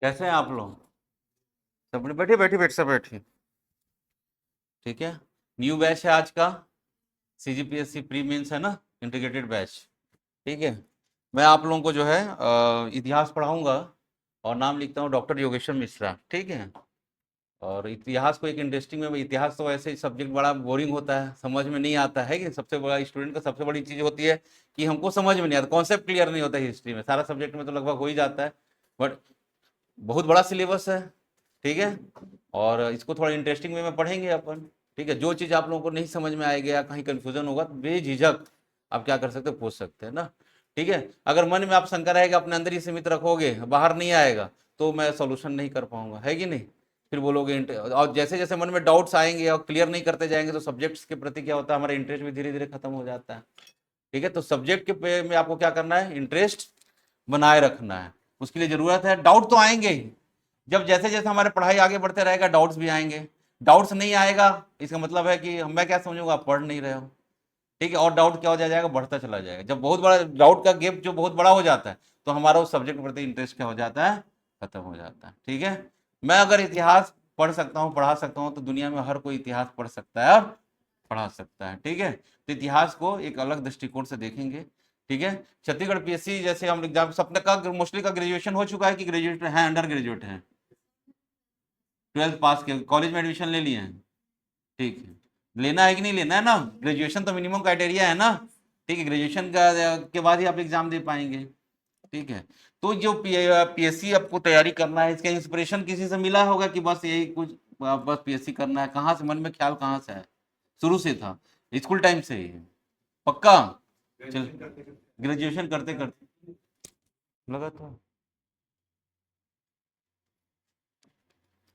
कैसे हैं आप लोग? सब बैठिए बैठिए बैठ सब बैठिए। ठीक है। न्यू बैच है आज का। सीजीपीएससी प्री मेंस है ना, इंटीग्रेटेड बैच। ठीक है। मैं आप लोगों को जो है इतिहास पढ़ाऊंगा। और नाम लिखता हूँ डॉक्टर योगेश्वर मिश्रा। ठीक है। और इतिहास को एक इंटरेस्टिंग में, इतिहास तो वैसे ही सब्जेक्ट बड़ा बोरिंग होता है, समझ में नहीं आता है कि सबसे बड़ा स्टूडेंट का सबसे बड़ी चीज़ होती है कि हमको समझ में नहीं आता, कॉन्सेप्ट क्लियर नहीं होता है। हिस्ट्री में सारा सब्जेक्ट में तो लगभग हो ही जाता है, बट बहुत बड़ा सिलेबस है। ठीक है। और इसको थोड़ा इंटरेस्टिंग वे में पढ़ेंगे अपन। ठीक है। जो चीज़ आप लोगों को नहीं समझ में आएगी या कहीं कंफ्यूजन होगा तो बेझिझक आप क्या कर सकते हो, पूछ सकते हैं ना। ठीक है। अगर मन में आप शंका रहेगा अपने अंदर ही सीमित रखोगे, बाहर नहीं आएगा, तो मैं सोल्यूशन नहीं कर पाऊंगा, है कि नहीं। फिर बोलोगे और जैसे जैसे मन में डाउट्स आएंगे और क्लियर नहीं करते जाएंगे तो सब्जेक्ट्स के प्रति क्या होता है, हमारा इंटरेस्ट भी धीरे धीरे खत्म हो जाता है। ठीक है। तो सब्जेक्ट के पे में आपको क्या करना है, इंटरेस्ट बनाए रखना है। उसके लिए जरूरत है, डाउट तो आएंगे ही। जब जैसे जैसे हमारे पढ़ाई आगे बढ़ते रहेगा डाउट्स भी आएंगे। डाउट्स नहीं आएगा इसका मतलब है कि मैं क्या समझूंगा, आप पढ़ नहीं रहे हो। ठीक है। और डाउट क्या हो जाएगा, बढ़ता चला जाएगा। जब बहुत बड़ा डाउट का गैप जो बहुत बड़ा हो जाता है तो हमारा उस सब्जेक्ट के प्रति इंटरेस्ट क्या हो जाता है, खत्म हो जाता है। ठीक है। मैं अगर इतिहास पढ़ सकता हूँ, पढ़ा सकता हूँ, तो दुनिया में हर कोई इतिहास पढ़ सकता है और पढ़ा सकता है। ठीक है। तो इतिहास को एक अलग दृष्टिकोण से देखेंगे। ठीक है। छत्तीसगढ़ पीएससी जैसे हम एग्जाम सबने का मोस्टली का ग्रेजुएशन हो चुका है कि ग्रेजुएट है, अंडर ग्रेजुएट है, 12th पास के कॉलेज में एडमिशन ले लिए हैं। ठीक है। लेना है कि नहीं लेना है ना, ग्रेजुएशन तो मिनिमम क्राइटेरिया है ना। ठीक है। ग्रेजुएशन का के बाद ही आप एग्जाम दे पाएंगे। ठीक है। तो जो पीएससी आपको तैयारी करना है, इसका इंस्पिरेशन किसी से मिला होगा कि बस यही कुछ, बस पीएससी करना है, कहाँ से मन में ख्याल कहाँ से है? शुरू से था, स्कूल टाइम से ही है? पक्का? चल, ग्रेजुएशन करते करते लगा था।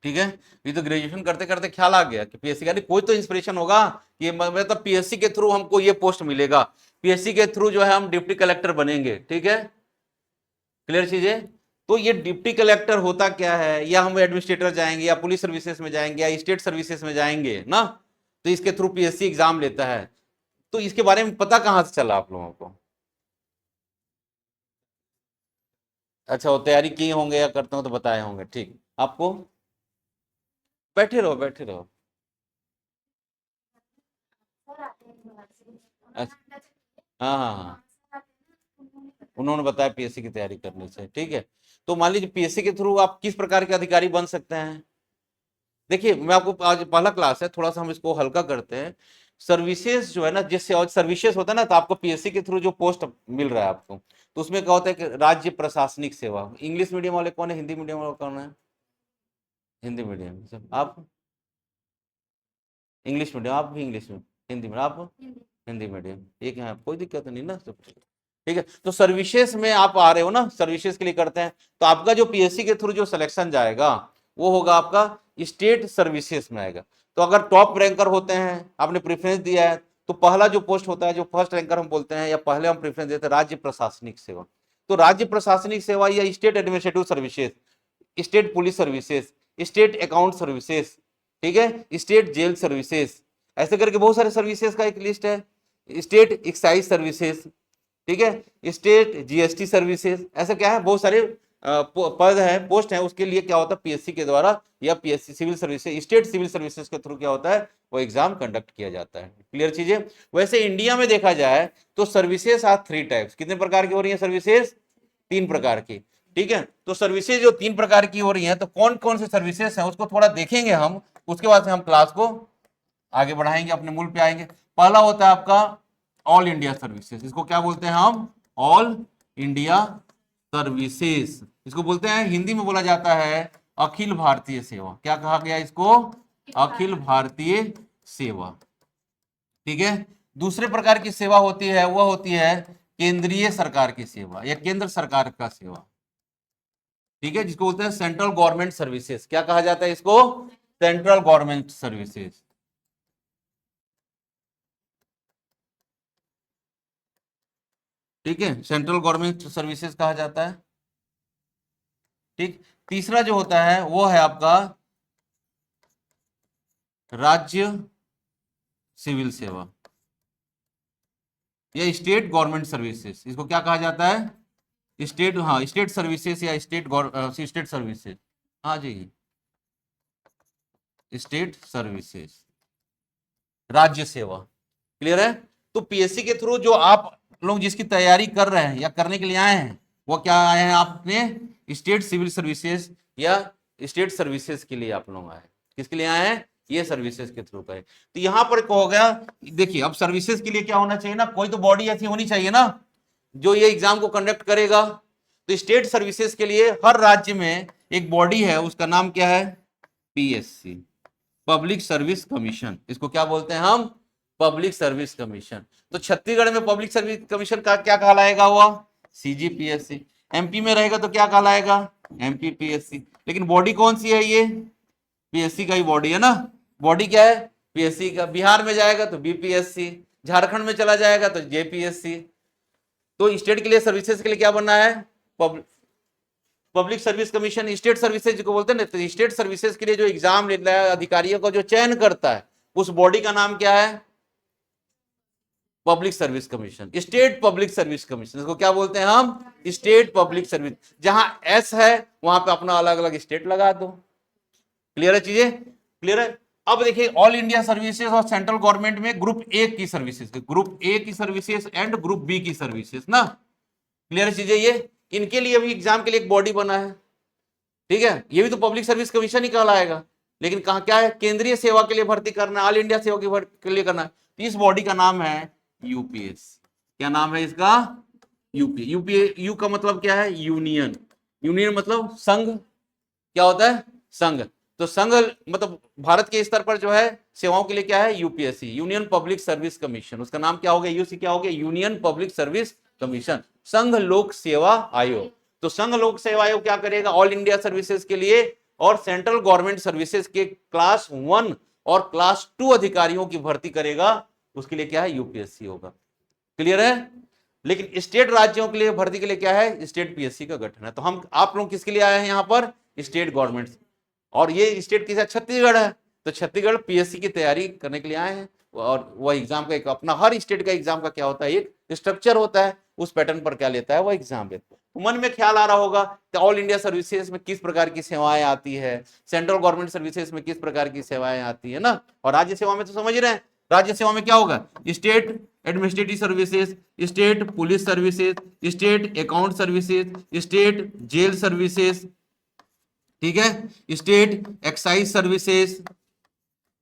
ठीक है। ये तो ग्रेजुएशन करते करते ख्याल आ गया कि पीएससी का, कोई तो इंस्पिरेशन होगा कि मतलब पीएससी के थ्रू हमको ये पोस्ट मिलेगा, पीएससी के थ्रू जो है हम डिप्टी कलेक्टर बनेंगे। ठीक है। क्लियर चीजें। तो ये डिप्टी कलेक्टर होता क्या है, या हम एडमिनिस्ट्रेटर जाएंगे या पुलिस सर्विसेज में जाएंगे या स्टेट सर्विसेज में जाएंगे ना, तो इसके थ्रू पीएससी एग्जाम लेता है। तो इसके बारे में पता कहां से चला आप लोगों को? अच्छा, वो तैयारी किए होंगे या करते हो तो बताए होंगे। ठीक। आपको बैठे रहो बैठे रहो। अच्छा। हाँ हाँ हाँ। उन्होंने बताया पीएससी की तैयारी करने से। ठीक है। तो मान लीजिए पीएससी के थ्रू आप किस प्रकार के अधिकारी बन सकते हैं। देखिए, मैं आपको आज पहला क्लास है, थोड़ा सा हम इसको हल्का करते हैं। सर्विसेज जो है ना, जिससे और सर्विसेज होता है ना, तो आपको पीएससी के थ्रू जो पोस्ट मिल रहा है आपको, तो उसमें क्या होता है कि राज्य प्रशासनिक सेवा। इंग्लिश मीडियम वाले कौन है, हिंदी मीडियम वाले कौन है? हिंदी मीडियम सब आप। इंग्लिश मीडियम आप भी, इंग्लिश में हिंदी में आप, हिंदी मीडियम एक है, कोई दिक्कत नहीं ना, सब ठीक है। तो सर्विसेज में आप आ रहे हो ना, सर्विसेज के लिए करते हैं, तो आपका जो पीएससी के थ्रू जो सिलेक्शन जाएगा वो होगा आपका स्टेट सर्विसेज में आएगा। तो अगर टॉप रैंकर होते हैं, आपने प्रेफरेंस दिया है, तो पहला जो पोस्ट होता है, जो फर्स्ट रैंकर हम बोलते हैं, या पहले हम प्रेफरेंस देते हैं, राज्य प्रशासनिक सेवा। तो राज्य प्रशासनिक सेवा या state administrative services, state police services, state account services, ठीक है, स्टेट जेल सर्विसेज, ऐसे करके बहुत सारे सर्विसेज का एक लिस्ट है। स्टेट एक्साइज सर्विसेज, ठीक है, स्टेट जीएसटी सर्विसेज, ऐसा क्या है, बहुत सारे पद है, पोस्ट है। उसके लिए क्या होता है, पीएससी के द्वारा या PSC civil services, state civil services के थ्रू क्या होता है, वो एग्जाम कंडक्ट किया जाता है। क्लियर चीजें। वैसे इंडिया में देखा जाए तो सर्विसेज आर 3 टाइप्स। कितने प्रकार की हो रही है सर्विसेज? 3 प्रकार की। ठीक है। तो सर्विसेज जो 3 प्रकार की हो रही है, तो कौन कौन से सर्विसेज हैं उसको थोड़ा देखेंगे हम। उसके बाद से हम क्लास को आगे बढ़ाएंगे, अपने मूल पे आएंगे। पहला होता है आपका ऑल इंडिया सर्विसेज। इसको क्या बोलते हैं हम? All India services. इसको बोलते हैं, हिंदी में बोला जाता है अखिल भारतीय सेवा। क्या कहा गया इसको? अखिल भारतीय सेवा। ठीक है। दूसरे प्रकार की सेवा होती है, वह होती है केंद्रीय सरकार की सेवा या केंद्र सरकार का सेवा। ठीक है। जिसको बोलते हैं सेंट्रल गवर्नमेंट सर्विसेज। क्या कहा जाता है इसको? Central government services. ठीक है। सेंट्रल गवर्नमेंट सर्विसेज कहा जाता है। ठीक। तीसरा जो होता है वो है आपका राज्य सिविल सेवा या स्टेट गवर्नमेंट सर्विसेज। इसको क्या कहा जाता है? स्टेट, हाँ स्टेट सर्विसेज या स्टेट सर्विसेज, हाँ जी स्टेट सर्विसेज, राज्य सेवा। क्लियर है? तो पीएससी के थ्रू जो आप लोग जिसकी तैयारी कर रहे हैं या करने के लिए आए हैं, वो क्या आए हैं, आपने स्टेट सिविल सर्विसेज या स्टेट सर्विसेज के लिए आप लोग आए। किसके लिए आए हैं? ये सर्विसेज के थ्रू गए। तो यहां पर क्या हो गया, देखिए अब सर्विसेज के लिए क्या होना चाहिए ना, कोई तो बॉडी ऐसी होनी चाहिए ना जो ये एग्जाम को कंडक्ट करेगा। तो स्टेट सर्विसेज के लिए हर राज्य में एक बॉडी है, उसका नाम क्या है? PSC, public service commission. इसको क्या बोलते हैं हम? Public service commission. तो छत्तीसगढ़ में पब्लिक सर्विस कमीशन का क्या कहलाएगा? हुआ सीजीपीएससी। एमपी में रहेगा तो क्या कहलाएगा? एमपीपीएससी। लेकिन बॉडी कौन सी है? ये पीएससी का ही बॉडी है ना। बॉडी क्या है? पीएससी का। बिहार में जाएगा तो बीपीएससी, झारखंड में चला जाएगा तो जेपीएससी। तो स्टेट के लिए सर्विसेज के लिए क्या बनना है? Public service commission. State services को बोलते हैं ना, तो स्टेट सर्विसेज के लिए जो एग्जाम लेता है, अधिकारियों का जो चयन करता है, उस बॉडी का नाम क्या है? Public service commission, state public service commission. इसको क्या बोलते हैं हम? State public service. जहां एस है वहां पे अपना अलग अलग स्टेट लगा दो। क्लियर है चीजें? क्लियर है? अब देखिए ऑल इंडिया सर्विसेज और सेंट्रल गवर्नमेंट में ग्रुप ए की सर्विसेज, ग्रुप ए की सर्विसेज एंड ग्रुप बी की सर्विसेज ना। क्लियर चीजें? ये इनके लिए भी एग्जाम के लिए एक बॉडी बना है, ठीक है। ये भी तो पब्लिक सर्विस कमीशन ही कहलाएगा, लेकिन कहा क्या है? केंद्रीय सेवा के लिए भर्ती करना, ऑल इंडिया सेवा के लिए करना। तो इस बॉडी का नाम है यूपीएससी। क्या नाम है इसका? यूपी। यूपी, यू का मतलब क्या है? यूनियन। यूनियन मतलब संघ। क्या होता है? संघ। तो संघ मतलब भारत के स्तर पर जो है सेवाओं के लिए क्या है? UPSC, union public service commission. उसका नाम क्या हो गया? यूसी क्या हो गया? यूनियन पब्लिक सर्विस कमीशन, संघ लोक सेवा आयोग। तो संघ लोक सेवा आयोग क्या करेगा? ऑल इंडिया सर्विसेज के लिए और सेंट्रल गवर्नमेंट सर्विसेज के क्लास 1 और क्लास 2 अधिकारियों की भर्ती करेगा। उसके लिए क्या है? यूपीएससी होगा। क्लियर है? लेकिन स्टेट राज्यों के लिए भर्ती के लिए क्या है? स्टेट पीएससी का गठन है। तो हम आप लोग किसके लिए आए हैं यहां पर? State government. और ये स्टेट किसा? छत्तीसगढ़ है। तो छत्तीसगढ़ पीएससी की तैयारी करने के लिए आए हैं। और वह एग्जाम का एक अपना, हर स्टेट का एग्जाम का क्या होता है? एक स्ट्रक्चर होता है, उस पैटर्न पर क्या लेता है? वो एग्जाम लेता है। तो मन में ख्याल आ रहा होगा कि ऑल इंडिया सर्विसेज में किस प्रकार की सेवाएं आती है, सेंट्रल गवर्नमेंट सर्विसेज में किस प्रकार की सेवाएं आती है ना। और राज्य सेवा में तो समझ रहे हैं, राज्य सेवा में क्या होगा? State administrative services, state police services, state account services, state jail services, ठीक है, स्टेट एक्साइज सर्विसेज,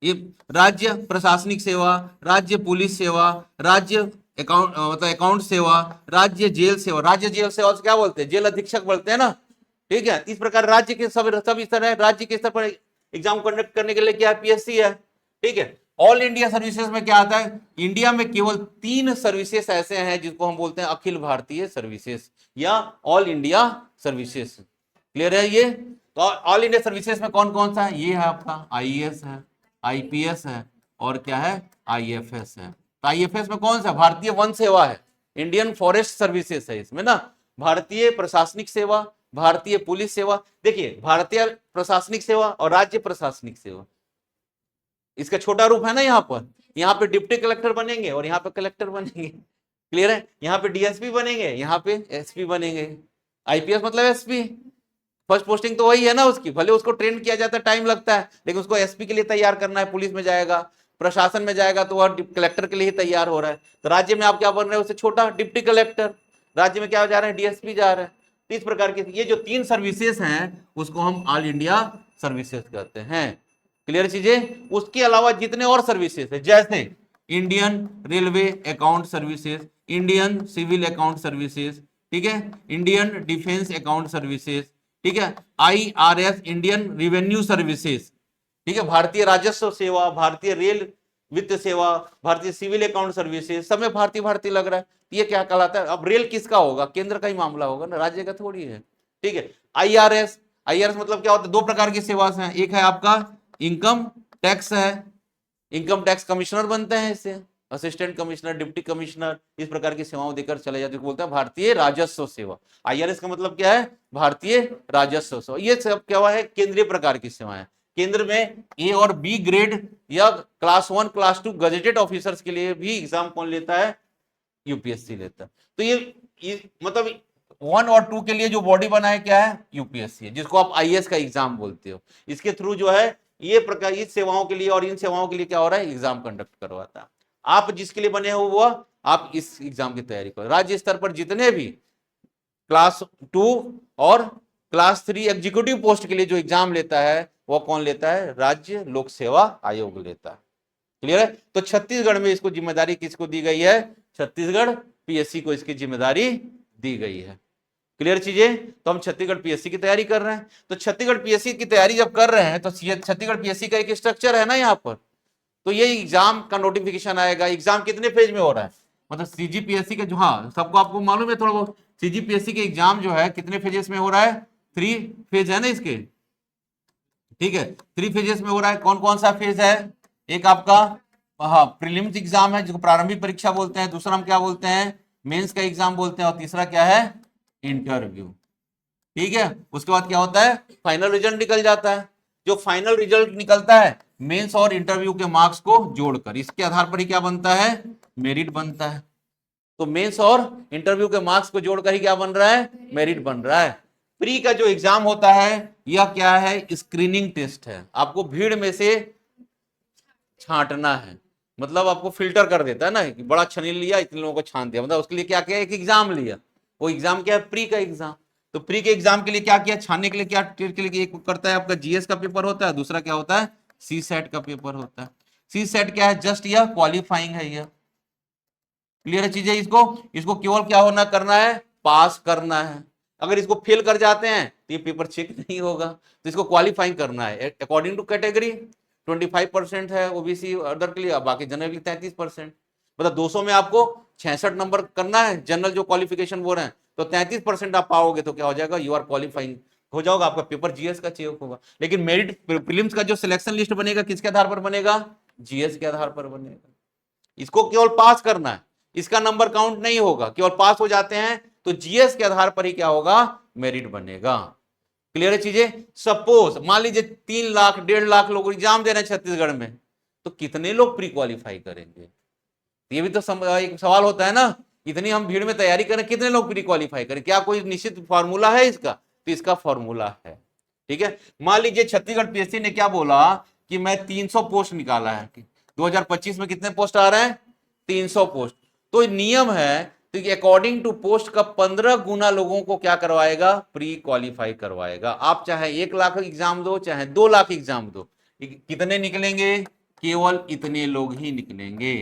ये राज्य प्रशासनिक सेवा, राज्य पुलिस सेवा, राज्य अकाउंट मतलब अकाउंट सेवा, राज्य जेल सेवा। राज्य जेल सेवा से क्या बोलते हैं? जेल अधीक्षक बोलते हैं ना, ठीक है। इस प्रकार राज्य के सब स्तर है, राज्य के स्तर पर एग्जाम कंडक्ट करने के लिए क्या है? पीएससी है, ठीक है। ऑल इंडिया सर्विसेज में क्या आता है? इंडिया में केवल 3 सर्विसेज ऐसे हैं जिसको हम बोलते हैं अखिल भारतीय सर्विसेज या ऑल इंडिया सर्विसेज। क्लियर है ये? तो ऑल इंडिया सर्विसेज में कौन कौन सा है? ये है आपका आईएएस है, आईपीएस है और क्या है? आईएफएस है। तो आईएफएस में कौन सा? भारतीय वन सेवा है, इंडियन फॉरेस्ट सर्विसेज है इसमें ना। भारतीय प्रशासनिक सेवा, भारतीय पुलिस सेवा। देखिए भारतीय प्रशासनिक सेवा और राज्य प्रशासनिक सेवा, इसका छोटा रूप है ना। यहाँ पे डिप्टी कलेक्टर बनेंगे और यहाँ पे कलेक्टर बनेंगे। क्लियर है? यहाँ पे डीएसपी बनेंगे, यहाँ पे एसपी बनेंगे। आईपीएस मतलब एसपी, फर्स्ट पोस्टिंग तो वही है ना उसकी। भले उसको ट्रेन किया जाता है, टाइम लगता है, लेकिन उसको एसपी के लिए तैयार करना है। पुलिस में जाएगा, प्रशासन में जाएगा तो वह कलेक्टर के लिए ही तैयार हो रहा है। तो राज्य में आप क्या बन रहे हैं? उससे छोटा डिप्टी कलेक्टर। राज्य में क्या जा रहे हैं? डीएसपी जा रहे हैं। इस प्रकार की ये जो 3 सर्विसेज हैं उसको हम ऑल इंडिया सर्विसेज कहते हैं। क्लियर चीजें? उसके अलावा जितने और सर्विसेज है, जैसे Indian railway account services, Indian civil account services, ठीक है, इंडियन डिफेंस अकाउंट सर्विसेज, ठीक है, आईआरएस इंडियन रिवेन्यू सर्विसेज, ठीक है, भारतीय राजस्व सेवा, भारतीय रेल वित्त सेवा, भारतीय सिविल अकाउंट सर्विसेज, सब में भारतीय भारतीय लग रहा है। ये क्या कहलाता है? अब रेल किसका होगा? केंद्र का ही मामला होगा ना, राज्य का थोड़ी है, ठीक है। आईआरएस, आईआरएस मतलब क्या होता है? 2 प्रकार की सेवा हैं। एक है आपका इनकम टैक्स है, इनकम टैक्स कमिश्नर बनते हैं इससे, असिस्टेंट कमिश्नर, डिप्टी कमिश्नर, इस प्रकार की सेवाओं देकर चले जाते हैं, बोलते हैं भारतीय राजस्व सेवा। आईआरएस का मतलब क्या है? भारतीय राजस्व सेवा। ये सब क्या है? केंद्रीय प्रकार की सेवाएं। केंद्र में ए और बी ग्रेड या क्लास 1 क्लास 2 गजेटेड ऑफिसर्स के लिए भी एग्जाम कौन लेता है? यूपीएससी लेता है। तो ये मतलब 1 और 2 के लिए जो बॉडी बना है क्या है, यूपीएससी है, जिसको आप आईएएस का एग्जाम बोलते हो। इसके थ्रू जो है ये प्रकार इस सेवाओं के लिए और इन सेवाओं के लिए क्या हो रहा है, एग्जाम कंडक्ट करवाता है। आप जिसके लिए बने हो वो आप इस एग्जाम की तैयारी करो। राज्य स्तर पर जितने भी क्लास 2 और क्लास 3 एग्जीक्यूटिव पोस्ट के लिए जो एग्जाम लेता है वो कौन लेता है, राज्य लोक सेवा आयोग लेता है। क्लियर है। तो छत्तीसगढ़ में इसको जिम्मेदारी किसको दी गई है, छत्तीसगढ़ पीएससी को इसकी जिम्मेदारी दी गई है। क्लियर चीजें। तो हम छत्तीसगढ़ पीएससी की तैयारी कर रहे हैं। तो छत्तीसगढ़ पीएससी की तैयारी जब कर रहे हैं तो छत्तीसगढ़ पीएससी का एक स्ट्रक्चर है ना यहाँ पर। तो ये एग्जाम का नोटिफिकेशन आएगा। एग्जाम कितने फेज में हो रहा है, मतलब सीजीपीएससी के जो, हाँ सबको आपको मालूम है थोड़ा बहुत, सीजीपीएससी के एग्जाम जो है कितने फेजेस में हो रहा है, 3 फेज है ना इसके। ठीक है, 3 फेजेस में हो रहा है। कौन कौन सा फेज है, एक आपका हाँ प्रीलिम्स एग्जाम है जिसको प्रारंभिक परीक्षा बोलते हैं, दूसरा हम क्या बोलते हैं, मेंस का एग्जाम बोलते हैं, और तीसरा क्या है, इंटरव्यू। ठीक है, उसके बाद क्या होता है, फाइनल रिजल्ट निकल जाता है। जो फाइनल रिजल्ट निकलता है मेंस और इंटरव्यू के मार्क्स को जोड़कर, इसके आधार पर ही क्या बनता है, मेरिट बनता है। तो मेंस और इंटरव्यू के मार्क्स को जोड़कर ही क्या बन रहा है, मेरिट बन रहा है। प्री का जो एग्जाम होता है यह क्या है, स्क्रीनिंग टेस्ट है। आपको भीड़ में से छांटना है, मतलब आपको फिल्टर कर देता है ना, कि बड़ा छान लिया, इतने लोगों को छान दिया, मतलब उसके लिए क्या किया, एक एग्जाम लिया। वो एग्जाम क्या है, प्री का एग्जाम। तो प्री के एग्जाम के लिए क्या किया, छानने के लिए क्या के लिए एक करता है आपका जीएस का पेपर होता है, दूसरा क्या होता है, सी सेट का पेपर होता है। सी सेट क्या है, जस्ट यह क्वालिफाइंग है यह। क्लियर है चीजें। इसको इसको केवल क्या होना करना है, पास करना है। अगर इसको फेल कर जाते हैं तो ये पेपर चेक नहीं होगा। तो इसको क्वालिफाइंग करना है अकॉर्डिंग टू कैटेगरी। 25% है ओबीसी अदर के लिए, बाकी जनरल के लिए 33%। मतलब 200 में आपको 66 नंबर करना है, जनरल जो क्वालिफिकेशन बोल रहे हैं, तो 33% आप पाओगे तो क्या हो जाएगा, यू आर क्वालिफाइंग हो जाओगे, आपका पेपर जीएस का चेक होगा। लेकिन मेरिट प्रीलिम्स का जो सिलेक्शन लिस्ट बनेगा किसके आधार पर बनेगा, जीएस के आधार पर बनेगा। इसको केवल पास करना है, इसका नंबर काउंट नहीं होगा, केवल पास हो जाते हैं तो जीएस के आधार पर ही क्या होगा, मेरिट बनेगा। क्लियर है चीजें। सपोज मान लीजिए 3 लाख 1.5 लाख लोग एग्जाम दे रहे हैं छत्तीसगढ़ में, तो कितने लोग प्री क्वालिफाई करेंगे, ये भी तो एक सवाल होता है ना। इतनी हम भीड़ में तैयारी करें, कितने लोग प्री क्वालिफाई करें, क्या कोई निश्चित फॉर्मूला है इसका, तो इसका फॉर्मूला है। ठीक है, मान लीजिए छत्तीसगढ़ पीएससी ने क्या बोला कि मैं 300 पोस्ट निकाला है, 2025 में कितने पोस्ट आ रहे हैं, 300 पोस्ट। तो नियम है तो अकॉर्डिंग टू पोस्ट का 15 गुना लोगों को क्या करवाएगा, प्री क्वालिफाई करवाएगा। आप चाहे 1 लाख एग्जाम दो चाहे 2 लाख एग्जाम दो, कितने निकलेंगे, केवल इतने लोग ही निकलेंगे।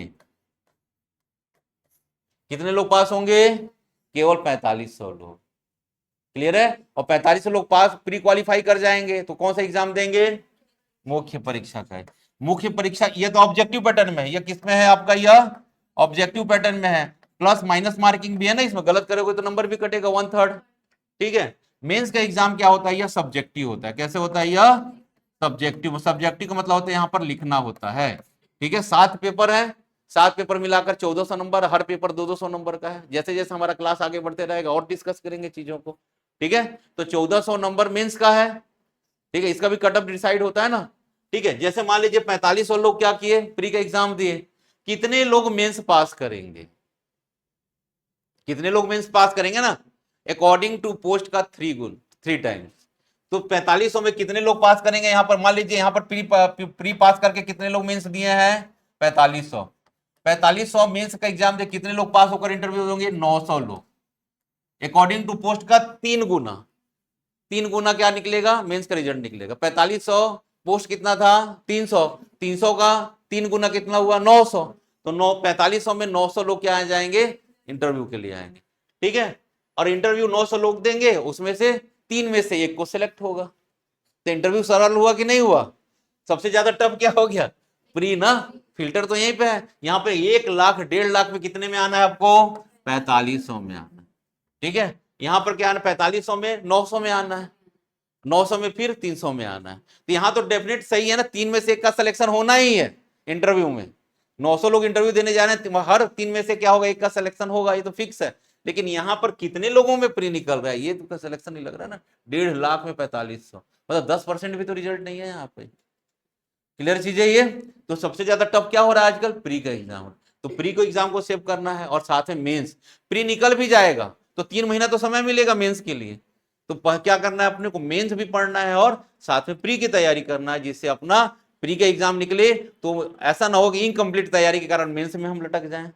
कितने लोग पास होंगे, केवल 4500 लोग। क्लियर है। और 4500 लोग पास प्री क्वालिफाई कर जाएंगे तो कौन सा एग्जाम देंगे, मुख्य परीक्षा का है। मुख्य परीक्षा ये तो ऑब्जेक्टिव पैटर्न में है, ये किस में है आपका, यह ऑब्जेक्टिव पैटर्न में है। प्लस माइनस मार्किंग भी है ना इसमें, गलत करोगे तो नंबर भी कटेगा 1/3। ठीक है। मेंस का एग्जाम क्या होता है, यह सब्जेक्टिव होता है। कैसे होता है यह, सब्जेक्टिव। सब्जेक्टिव का मतलब होता है यहाँ पर लिखना होता है। ठीक है, 7 पेपर है, 7 पेपर मिलाकर 1400 नंबर, हर पेपर 200 नंबर का है। जैसे जैसे हमारा क्लास आगे बढ़ते रहेगा और डिस्कस करेंगे चीजों को। ठीक है, तो 1400 नंबर मेंस का है। ठीक है, इसका भी कट ऑफ डिसाइड होता है ना। ठीक है, जैसे मान लीजिए 4500 लोग क्या किए, प्री का एग्जाम दिए, कितने लोग मेंस पास करेंगे, कितने लोग मेंस पास करेंगे ना, अकॉर्डिंग टू पोस्ट का 3 टाइम्स। तो 4500 में कितने लोग पास करेंगे, यहां पर मान लीजिए यहां पर प्री पास करके कितने लोग मेंस दिए हैं, 4500। 4500 मेंस का एग्जाम दे कितने लोग पास होकर इंटरव्यू होंगे, 900 लोग। अकॉर्डिंग टू पोस्ट का 3 गुना, 3 गुना क्या निकलेगा, मेंस का रिजल्ट निकलेगा। 4500 पोस्ट कितना था, 300, 300 का 3 गुना कितना हुआ, 900। तो 4500 में 900 लोग क्या आ जाएंगे, इंटरव्यू के लिए आएंगे। ठीक है, और इंटरव्यू 900 लोग देंगे, उसमें से 3 में से 1 को सिलेक्ट होगा। तो इंटरव्यू सरल हुआ कि नहीं हुआ, सबसे ज्यादा टफ क्या हो गया, प्री ना। फिल्टर तो यहीं पे है, यहाँ पे 1 लाख 1.5 लाख में कितने में आना है आपको, 4500 में आना है। ठीक है, यहां पर क्या आना, 4500 में 900 में आना है, 900 में फिर 300 में आना है। तो यहां तो डेफिनेट सही है ना, 3 में से 1 का सिलेक्शन होना ही है इंटरव्यू में। 900 लोग इंटरव्यू देने जा रहे हैं, हर 3 में से क्या होगा, 1 का सिलेक्शन होगा, ये तो फिक्स है। लेकिन यहां पर कितने लोगों में प्री निकल रहा है, ये तो सिलेक्शन नहीं लग रहा है ना। 1.5 लाख में 4500, मतलब 10% भी तो रिजल्ट नहीं है यहाँ पे। क्लियर चीज है ये। तो सबसे ज्यादा टफ क्या हो रहा है आजकल, प्री का एग्जाम। तो प्री को एग्जाम को सेव करना है, और साथ में मेंस। प्री निकल भी जाएगा तो 3 महीना तो समय मिलेगा मेंस के लिए। तो क्या करना है अपने को, मेंस भी पढ़ना है और साथ में प्री की तैयारी करना है, जिससे अपना प्री का एग्जाम निकले तो ऐसा ना हो कि इनकम्प्लीट तैयारी के कारण मेंस में हम लटक जाएं।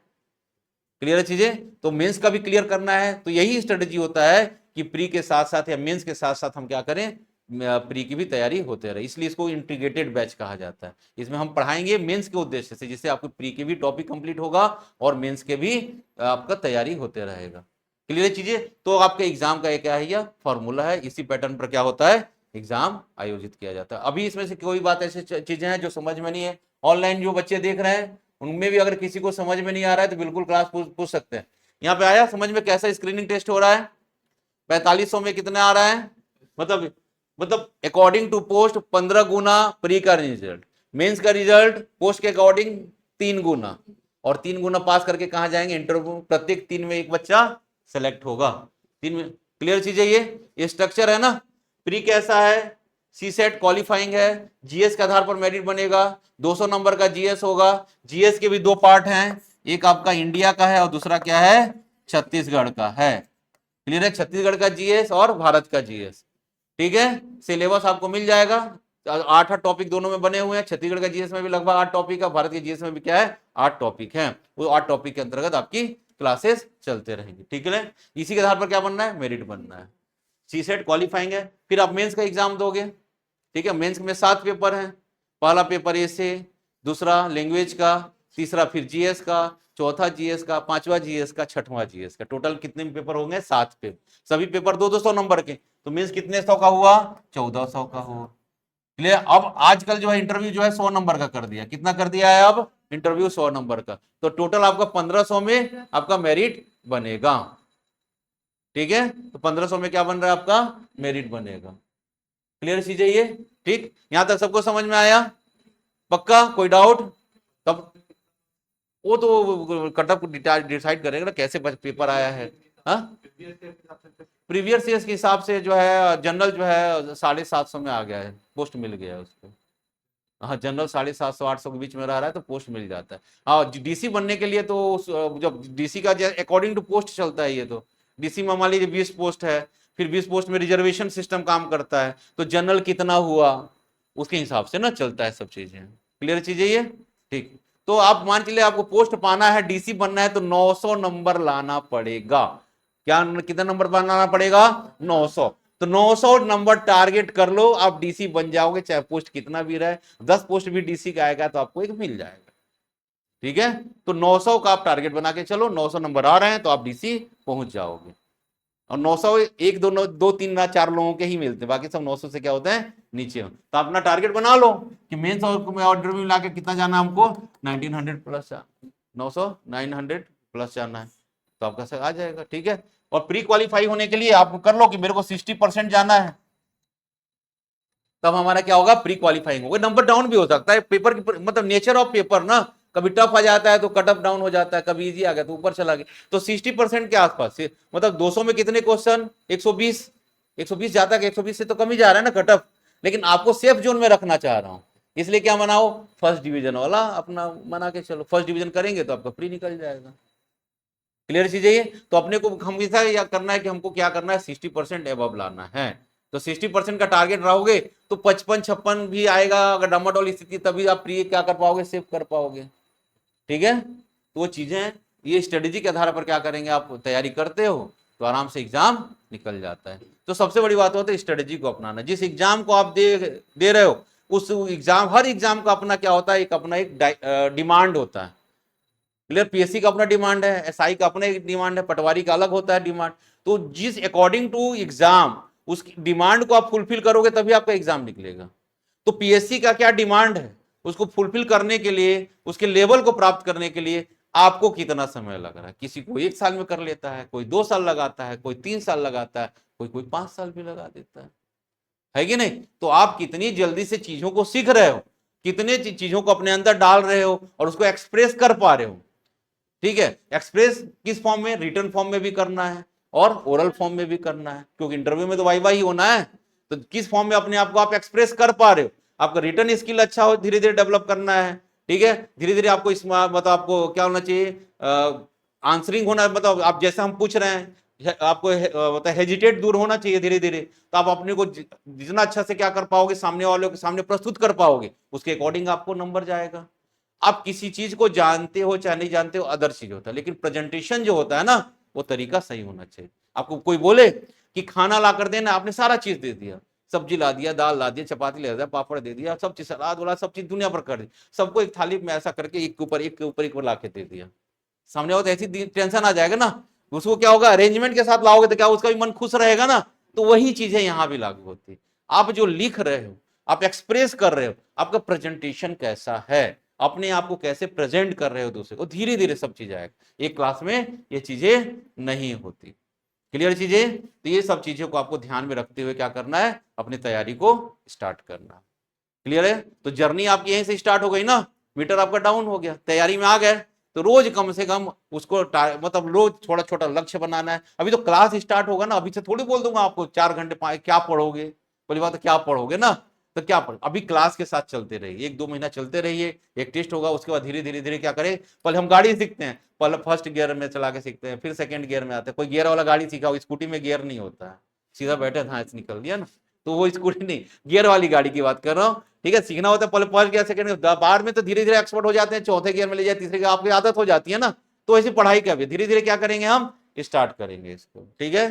क्लियर है चीजें? तो मेंस का भी क्लियर करना है, तो यही स्ट्रेटेजी होता है कि प्री के साथ साथ या मेंस के साथ साथ हम क्या करें, प्री की भी तैयारी होते रहे। इसलिए इसको इंटीग्रेटेड बैच कहा जाता है। इसमें हम पढ़ाएंगे मेंस के उद्देश्य से, जिससे आपको प्री के भी टॉपिक कंप्लीट होगा और मेंस के भी आपका तैयारी होते रहेगा। क्लियर चीजें? तो आपके एग्जाम का क्या है, यह फॉर्मूला है, इसी पैटर्न पर क्या होता है, एग्जाम आयोजित किया जाता है। अभी इसमें से कोई बात ऐसी चीजें हैं जो समझ में नहीं है, ऑनलाइन जो बच्चे देख रहे हैं उनमें भी अगर किसी को समझ में नहीं आ रहा है तो बिल्कुल क्लास पूछ सकते हैं। यहाँ पे आया समझ में कैसा स्क्रीनिंग टेस्ट हो रहा है? 4500 में कितने आ रहा है, मतलब अकॉर्डिंग टू पोस्ट 15 गुना प्री का रिजल्ट, मेंस का रिजल्ट पोस्ट के अकॉर्डिंग 3 गुना, और 3 गुना पास करके कहां जाएंगे, इंटरव्यू। प्रत्येक 3 में एक बच्चा सेलेक्ट होगा, 3 में। क्लियर चीज है? ये स्ट्रक्चर है ना। प्री कैसा है, सी सेट क्वालिफाइंग है, जीएस के आधार पर मेरिट बनेगा, 200 नंबर का जीएस होगा। जीएस के भी 2 पार्ट हैं, एक आपका इंडिया का है और दूसरा क्या है, छत्तीसगढ़ का है। क्लियर है? छत्तीसगढ़ का जीएस और भारत का जीएस। ठीक है, सिलेबस आपको मिल जाएगा, 8 टॉपिक दोनों में बने हुए हैं। छत्तीसगढ़ का जीएस में भी लगभग 8 टॉपिक है, भारत के जीएस में भी क्या है, 8 टॉपिक हैं। वो 8 टॉपिक के अंतर्गत आपकी क्लासेस चलते रहेंगी। ठीक है, इसी के आधार पर क्या बनना है, मेरिट बनना है। सी सेट क्वालिफाइंग है, फिर आप मेंस का एग्जाम दोगे। ठीक है, मेंस में 7 पेपर हैं। पहला पेपर ऐसे, दूसरा लैंग्वेज का, तीसरा फिर जीएस का, चौथा जीएस का, पांचवा जीएस का, छठवां जीएस का। टोटल कितने पेपर होंगे, 7 पेपर। सभी पेपर 200 नंबर के, तो मीन्स कितने 100 का हुआ, 1400 का हुआ। क्लियर? अब आजकल जो है इंटरव्यू जो है 100 नंबर का कर दिया। कितना कर दिया है अब, इंटरव्यू 100 नंबर का। तो टोटल आपका 1500 में आपका मेरिट बनेगा। ठीक है, तो 1500 में क्या बन रहा है, आपका मेरिट बनेगा। क्लियर चीज है ये? ठीक, यहां तक सबको समझ में आया? पक्का? कोई डाउट? तब वो तो कटअप डिसाइड करेगा ना कैसे पेपर आया है। प्रीवियस ईयर के हिसाब से जो है जनरल जो है 750 में आ गया है, पोस्ट मिल गया है उसको। हाँ, जनरल 750 800 के बीच में रह रहा है तो पोस्ट मिल जाता है। हाँ, डीसी बनने के लिए तो जब डीसी का अकॉर्डिंग टू पोस्ट चलता है ये, तो डीसी में मान लीजिए 20 पोस्ट है, फिर 20 पोस्ट में रिजर्वेशन सिस्टम काम करता है, तो जनरल कितना हुआ उसके हिसाब से ना चलता है सब चीजें। क्लियर चीज है ये? ठीक, तो आप मान चलिए आपको पोस्ट पाना है, डीसी बनना है, तो 900 नंबर लाना पड़ेगा। क्या, कितना नंबर बनाना पड़ेगा, 900। तो 900 नंबर टारगेट कर लो, आप डीसी बन जाओगे, चाहे पोस्ट कितना भी रहे। 10 पोस्ट भी डीसी का आएगा तो आपको एक मिल जाएगा। ठीक है, तो 900 का आप टारगेट बना के चलो, 900 नंबर आ रहे हैं तो आप डीसी पहुंच जाओगे। और 900 एक दो तीन ना 4 लोगों के ही मिलते हैं, बाकी सब 900 से क्या होते हैं, नीचे। तो अपना टारगेट बना लो कि मेंस और ऑर्डर में लाके कितना जाना हमको, 1900 प्लस, 900 प्लस जाना है, तो आपका सर आ जाएगा। ठीक है, और प्री क्वालिफाई होने के लिए आप कर लो कि मेरे को 60% जाना है, तब हमारा क्या होगा, प्री क्वालिफाइंग होगा। नंबर डाउन भी हो सकता है, पेपर की मतलब नेचर ऑफ पेपर ना, कभी टफ आ जाता है तो कट ऑफ डाउन हो जाता है, कभी इजी आ गया तो ऊपर चला गया। तो 60% के आसपास, मतलब 200 में कितने क्वेश्चन, 120 जाता है, 120 से तो कम ही जा रहा है ना कट ऑफ, लेकिन आपको सेफ जोन में रखना चाह रहा हूं, इसलिए क्या बनाओ, फर्स्ट डिवीजन वाला अपना बना के चलो। फर्स्ट डिवीजन करेंगे तो आपका प्री निकल जाएगा। क्लियर चीज है ये? तो अपने को हमेशा या करना है कि हमको क्या करना है, 60% एबव लाना है। तो 60% का टारगेट रहोगे तो 55-56 भी आएगा, अगर डामाडोल स्थिति, तभी आप प्री क्या कर पाओगे, सेव कर पाओगे। ठीक है, तो वो चीजें, ये स्ट्रेटेजी के आधार पर क्या करेंगे, आप तैयारी करते हो तो आराम से एग्जाम निकल जाता है। तो सबसे बड़ी बात होती है स्ट्रेटेजी को अपनाना। जिस एग्जाम को आप दे रहे हो, उस एग्जाम, हर एग्जाम का अपना क्या होता है, अपना एक डिमांड होता है। क्लियर? पीएससी का अपना डिमांड है, एसआई का अपना एक डिमांड है, पटवारी का अलग होता है डिमांड। तो जिस अकॉर्डिंग टू एग्जाम, उस डिमांड को आप फुलफिल करोगे तभी आपका एग्जाम निकलेगा। तो पीएससी का क्या डिमांड है, उसको फुलफिल करने के लिए, उसके लेवल को प्राप्त करने के लिए आपको कितना समय लग रहा है। किसी को 1 साल में कर लेता है, कोई 2 साल लगाता है, कोई 3 साल लगाता है, कोई 5 साल भी लगा देता है कि नहीं? तो आप कितनी जल्दी से चीजों को सीख रहे हो, कितने चीजों को अपने अंदर डाल रहे हो और उसको एक्सप्रेस कर पा रहे हो। ठीक है, एक्सप्रेस किस फॉर्म में, रिटर्न फॉर्म में भी करना है और ओरल फॉर्म में भी करना है, क्योंकि इंटरव्यू में तो वाइवा ही होना है। तो किस फॉर्म में अपने आप को आप एक्सप्रेस कर पा रहे हो, आपका रिटर्न स्किल अच्छा हो, धीरे धीरे डेवलप करना है। ठीक है, धीरे धीरे आपको इसमें मतलब आपको क्या होना चाहिए, आंसरिंग होना, मतलब आप जैसे हम पूछ रहे हैं आपको मतलब हेजिटेट दूर होना चाहिए धीरे धीरे, तो आप अपने को जितना अच्छा से क्या कर पाओगे, सामने वालों के सामने प्रस्तुत कर पाओगे, उसके अकॉर्डिंग आपको नंबर जाएगा। आप किसी चीज को जानते हो चाहे नहीं जानते हो, अदर चीज होता है, लेकिन प्रेजेंटेशन जो होता है ना, वो तरीका सही होना चाहिए। आपको कोई बोले कि खाना ला कर देना, आपने सारा चीज दे दिया, सब्जी ला दिया, दाल ला दिया, चपाती ला दिया, पापड़ दे दिया, सब चीज सलाद वाला सब चीज दुनिया पर कर दी, सबको एक थाली में ऐसा करके एक के ऊपर एक के ऊपर एक ला के दे दिया, सामने वाला तो ऐसी टेंशन आ जाएगा ना। उसको क्या होगा, अरेंजमेंट के साथ लाओगे तो क्या उसका भी मन खुश रहेगा ना। तो वही चीजें यहां भी लागू होती है। आप जो लिख रहे हो, आप एक्सप्रेस कर रहे हो, आपका प्रेजेंटेशन कैसा है, अपने आप को कैसे प्रेजेंट कर रहे हो दूसरे को, धीरे धीरे सब चीज आएगा। एक क्लास में ये चीजें नहीं होती। क्लियर चीजें? तो ये सब चीजों को आपको ध्यान में रखते हुए क्या करना है, अपनी तैयारी को स्टार्ट करना। क्लियर है? तो जर्नी आपकी यहीं से स्टार्ट हो गई ना, मीटर आपका डाउन हो गया, तैयारी में आ गए, तो रोज कम से कम उसको मतलब रोज छोटा छोटा लक्ष्य बनाना है। अभी तो क्लास स्टार्ट होगा ना, अभी से थोड़ी बोल दूंगा आपको 4 घंटे क्या पढ़ोगे, पहली बात तो क्या पढ़ोगे ना, तो क्या पढ़, अभी क्लास के साथ चलते रहिए, 1-2 महीना चलते रहिए, एक टेस्ट होगा, उसके बाद धीरे धीरे धीरे क्या करें, पहले हम गाड़ी सीखते हैं, पहले फर्स्ट गियर में चला के सीखते हैं, फिर सेकंड गियर में आते हैं। कोई गियर वाला गाड़ी सीखा, स्कूटी में गियर नहीं होता है, सीधा बैठे हाँ निकल दिया ना, तो वो स्कूटी नहीं, गियर वाली गाड़ी की बात कर रहा हूँ। ठीक है, सीखना होता है पहले फर्स्ट गियर सेकंड गियर, बाद में तो धीरे धीरे एक्सपर्ट हो जाते हैं, चौथे गियर में ले जाए, तीसरे गियर, आपकी आदत हो जाती है ना। तो ऐसी पढ़ाई का भी धीरे धीरे क्या करेंगे, हम स्टार्ट करेंगे इसको। ठीक है,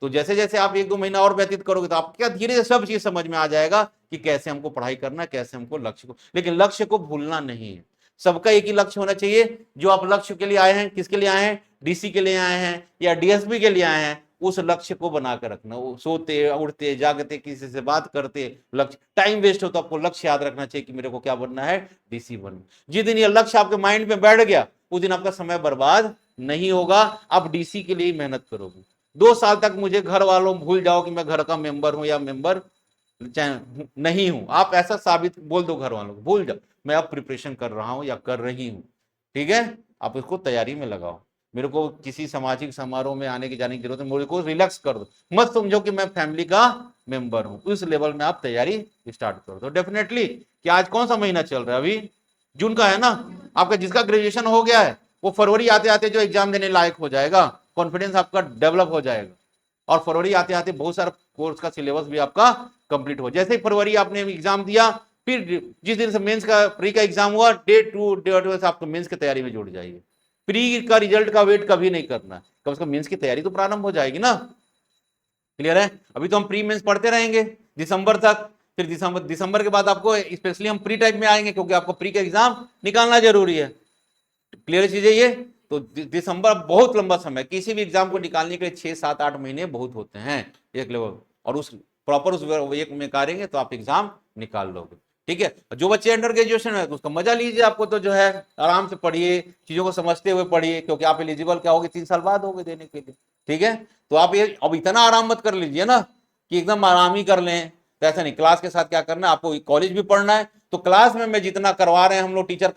तो जैसे जैसे आप 1-2 महीना और व्यतीत करोगे तो आप क्या धीरे धीरे सब चीज समझ में आ जाएगा कि कैसे हमको पढ़ाई करना है, कैसे हमको लक्ष्य को, लेकिन लक्ष्य को भूलना नहीं है। सबका एक ही लक्ष्य होना चाहिए। जो आप लक्ष्य के लिए आए हैं, किसके लिए आए हैं, डीसी के लिए आए हैं या डीएसपी के लिए आए हैं, उस लक्ष्य को बनाकर रखना। वो सोते उठते जागते किसी से बात करते लक्ष्य, टाइम वेस्ट हो तो आपको लक्ष्य याद रखना चाहिए कि मेरे को क्या बनना है, डीसी बनना। जिस दिन ये लक्ष्य आपके माइंड में बैठ गया, उस दिन आपका समय बर्बाद नहीं होगा, आप डीसी के लिए मेहनत करोगे। 2 साल तक मुझे घर वालों भूल जाओ कि मैं घर का मेंबर हूं या मेंबर नहीं हूं, आप ऐसा साबित बोल दो घर वालों को, भूल जाओ, मैं अब प्रिपरेशन कर रहा हूं या कर रही हूं। ठीक है, आप उसको तैयारी में लगाओ। मेरे को किसी सामाजिक समारोह में आने की जाने की जरूरत है, मेरे को रिलैक्स कर दो, मत समझो कि मैं फैमिली का मेंबर हूं। उस लेवल में आप तैयारी स्टार्ट कर दो डेफिनेटली। कि आज कौन सा महीना चल रहा है, अभी जून का है ना। आपका जिसका ग्रेजुएशन हो गया है वो फरवरी आते आते जो एग्जाम देने लायक हो जाएगा, कॉन्फिडेंस आपका डेवलप हो जाएगा, और फरवरी आते आते बहुत सारा कोर्स का सिलेबस भी आपका कंप्लीट हो। जैसे ही फरवरी आपने एग्जाम दिया, फिर जिस दिन से मेंस का प्री का एग्जाम हुआ, डेट टू डेट आपको मेंस की तैयारी में जुड़ जाइए। प्री का रिजल्ट का वेट कभी नहीं करना, कम से कम मेंस की तैयारी तो प्रारंभ हो जाएगी ना। क्लियर है? अभी तो हम प्री मेंस पढ़ते रहेंगे दिसंबर तक, फिर दिसंबर के बाद आपको स्पेशली हम प्री टाइप में आएंगे, क्योंकि आपको प्री का एग्जाम निकालना जरूरी है। क्लियर चीज है ये? तो दिसंबर बहुत लंबा समय, किसी भी एग्जाम को निकालने के लिए 6-7-8 महीने बहुत होते हैं एक लेवल, और उस प्रॉपर उस एक में करेंगे तो आप एग्जाम निकाल लोगे। ठीक है, जो बच्चे अंडर ग्रेजुएशन है तो उसका मजा लीजिए, आपको तो जो है आराम से पढ़िए, चीजों को समझते हुए पढ़िए, क्योंकि आप एलिजिबल क्या होगे 3 साल बाद होगे देने के लिए। ठीक है, तो आप ये अब इतना आराम मत कर लीजिए ना कि एकदम आराम ही कर लें, तो ऐसा नहीं। क्लास के साथ क्या करना है, आपको कॉलेज भी पढ़ना है, तो क्लास में मैं जितना करवा रहे हैं हम लोग, टीचर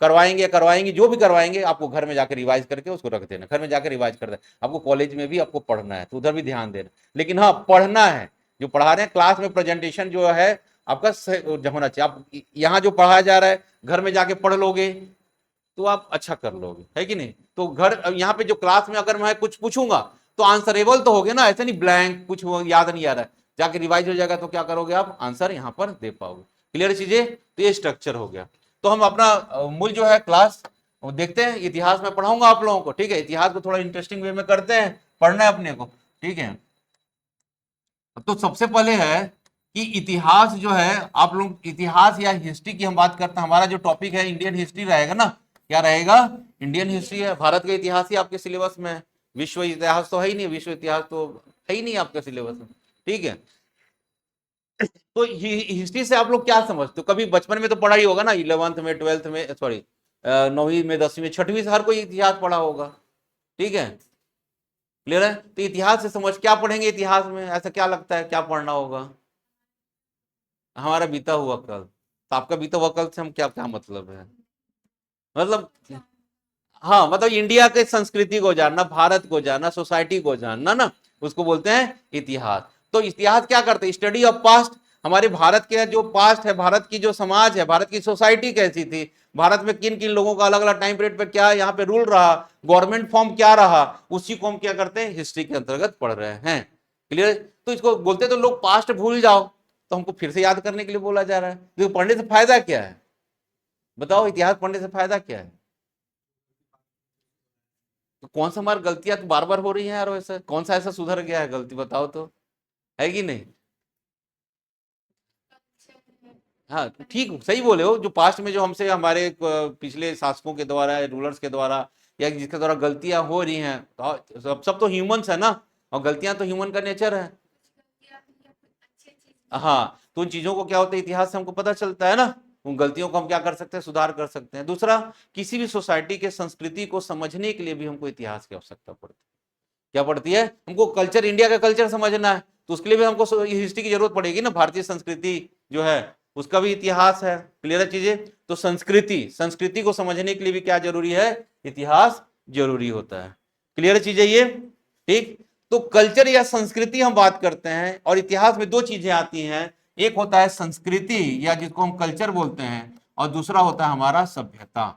करवाएंगे जो भी करवाएंगे, आपको घर में जाकर रिवाइज करके उसको रख देना, घर में जाकर रिवाइज कर देना। आपको कॉलेज में भी आपको पढ़ना है तो उधर भी ध्यान देना, लेकिन हाँ पढ़ना है। जो पढ़ा रहे हैं क्लास में प्रेजेंटेशन जो है आपका होना चाहिए। आप यहाँ जो पढ़ाया जा रहा है घर में जाके पढ़ लोगे तो आप अच्छा कर लोगे, है कि नहीं। तो घर यहाँ पे जो क्लास में अगर मैं कुछ पूछूंगा तो आंसरेबल तो होगे ना, ऐसे नहीं ब्लैंक कुछ याद नहीं आ रहा है, जाके रिवाइज हो जाएगा तो क्या करोगे आप, आंसर यहाँ पर दे पाओगे। क्लियर चीजें? तो ये स्ट्रक्चर हो गया। तो हम अपना मूल जो है क्लास देखते हैं, इतिहास में पढ़ाऊंगा आप लोगों को। ठीक है, इतिहास को थोड़ा इंटरेस्टिंग वे में करते हैं, पढ़ना है अपने को। ठीक है, तो सबसे पहले है कि इतिहास जो है, आप लोग इतिहास या हिस्ट्री की हम बात करते हैं, हमारा जो टॉपिक है इंडियन हिस्ट्री रहेगा ना। क्या रहेगा? इंडियन हिस्ट्री है, भारत का इतिहास ही आपके सिलेबस में है। विश्व इतिहास तो है ही नहीं, विश्व इतिहास तो है ही नहीं आपके सिलेबस में। ठीक है, तो हिस्ट्री से आप लोग क्या समझते हो, कभी बचपन में तो पढ़ा ही होगा ना, 11th में 12th में, सॉरी 9वीं में 10वीं में 6वीं से हर कोई इतिहास पढ़ा होगा। ठीक है, क्लियर है? तो इतिहास से समझ क्या पढ़ेंगे इतिहास में, ऐसा क्या लगता है क्या पढ़ना होगा? हमारा बीता हुआ कल, तो आपका बीता हुआ कल से हम क्या क्या मतलब है, मतलब हाँ मतलब इंडिया के संस्कृति को जानना, भारत को जानना, सोसाइटी को जानना ना, उसको बोलते हैं इतिहास। तो इतिहास क्या करते हैं, स्टडी ऑफ पास्ट, हमारे भारत के जो पास्ट है, भारत की जो समाज है, भारत की सोसाइटी कैसी थी, भारत में किन किन लोगों का अलग अलग टाइम पीरियड पे क्या यहाँ पे रूल रहा, गवर्नमेंट फॉर्म क्या रहा, उसी को हम क्या करते हैं, हिस्ट्री के अंतर्गत पढ़ रहे हैं। क्लियर? तो इसको बोलते तो लोग पास्ट भूल जाओ, तो हमको फिर से याद करने के लिए बोला जा रहा है। तो पढ़ने से फायदा क्या है बताओ, इतिहास पढ़ने से फायदा क्या है? तो कौन सा हमारी गलतियां तो बार बार हो रही है यार, वैसे कौन सा ऐसा सुधर गया है गलती, बताओ तो, है कि नहीं? हाँ ठीक, सही बोले हो, जो पास्ट में जो हमसे हमारे पिछले शासकों के द्वारा, रूलर्स के द्वारा, या जिसके द्वारा गलतियां हो रही हैं, तो सब तो ह्यूमंस है ना, और गलतियां तो ह्यूमन का नेचर है। हाँ, तो उन चीजों को क्या होता है, इतिहास से हमको पता चलता है ना, उन गलतियों को हम क्या कर सकते हैं, सुधार कर सकते हैं। दूसरा, किसी भी सोसाइटी के संस्कृति को समझने के लिए भी हमको इतिहास की आवश्यकता पड़ती है। क्या पड़ती है? हमको कल्चर, इंडिया का कल्चर समझना है, तो उसके लिए भी हमको हिस्ट्री की जरूरत पड़ेगी ना। भारतीय संस्कृति जो है उसका भी इतिहास है। क्लियर है चीजें? तो संस्कृति को समझने के लिए भी क्या जरूरी है, इतिहास जरूरी होता है। क्लियर है चीजें ये? ठीक। तो कल्चर या संस्कृति हम बात करते हैं, और इतिहास में दो चीजें आती हैं, एक होता है संस्कृति या जिसको हम कल्चर बोलते हैं, और दूसरा होता है हमारा सभ्यता।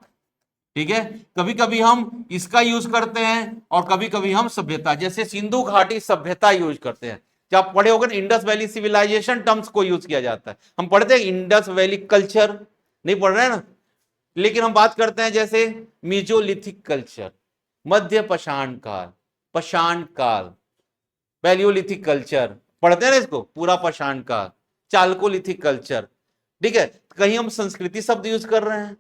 ठीक है? कभी कभी हम इसका यूज करते हैं और कभी कभी हम सभ्यता, जैसे सिंधु घाटी सभ्यता यूज करते हैं। जब आप पढ़े होगा इंडस वैली सिविलाइजेशन टर्म्स को यूज किया जाता है, हम पढ़ते हैं इंडस वैली कल्चर, नहीं पढ़ रहे हैं ना। लेकिन हम बात करते हैं जैसे मीजोलिथिक कल्चर, मध्य पाषाण काल, पैलियोलिथिक कल्चर, पढ़ते हैं ना इसको, पूरा पाषाण काल, चाल्कोलिथिक कल्चर। ठीक है? कहीं हम संस्कृति शब्द यूज कर रहे हैं,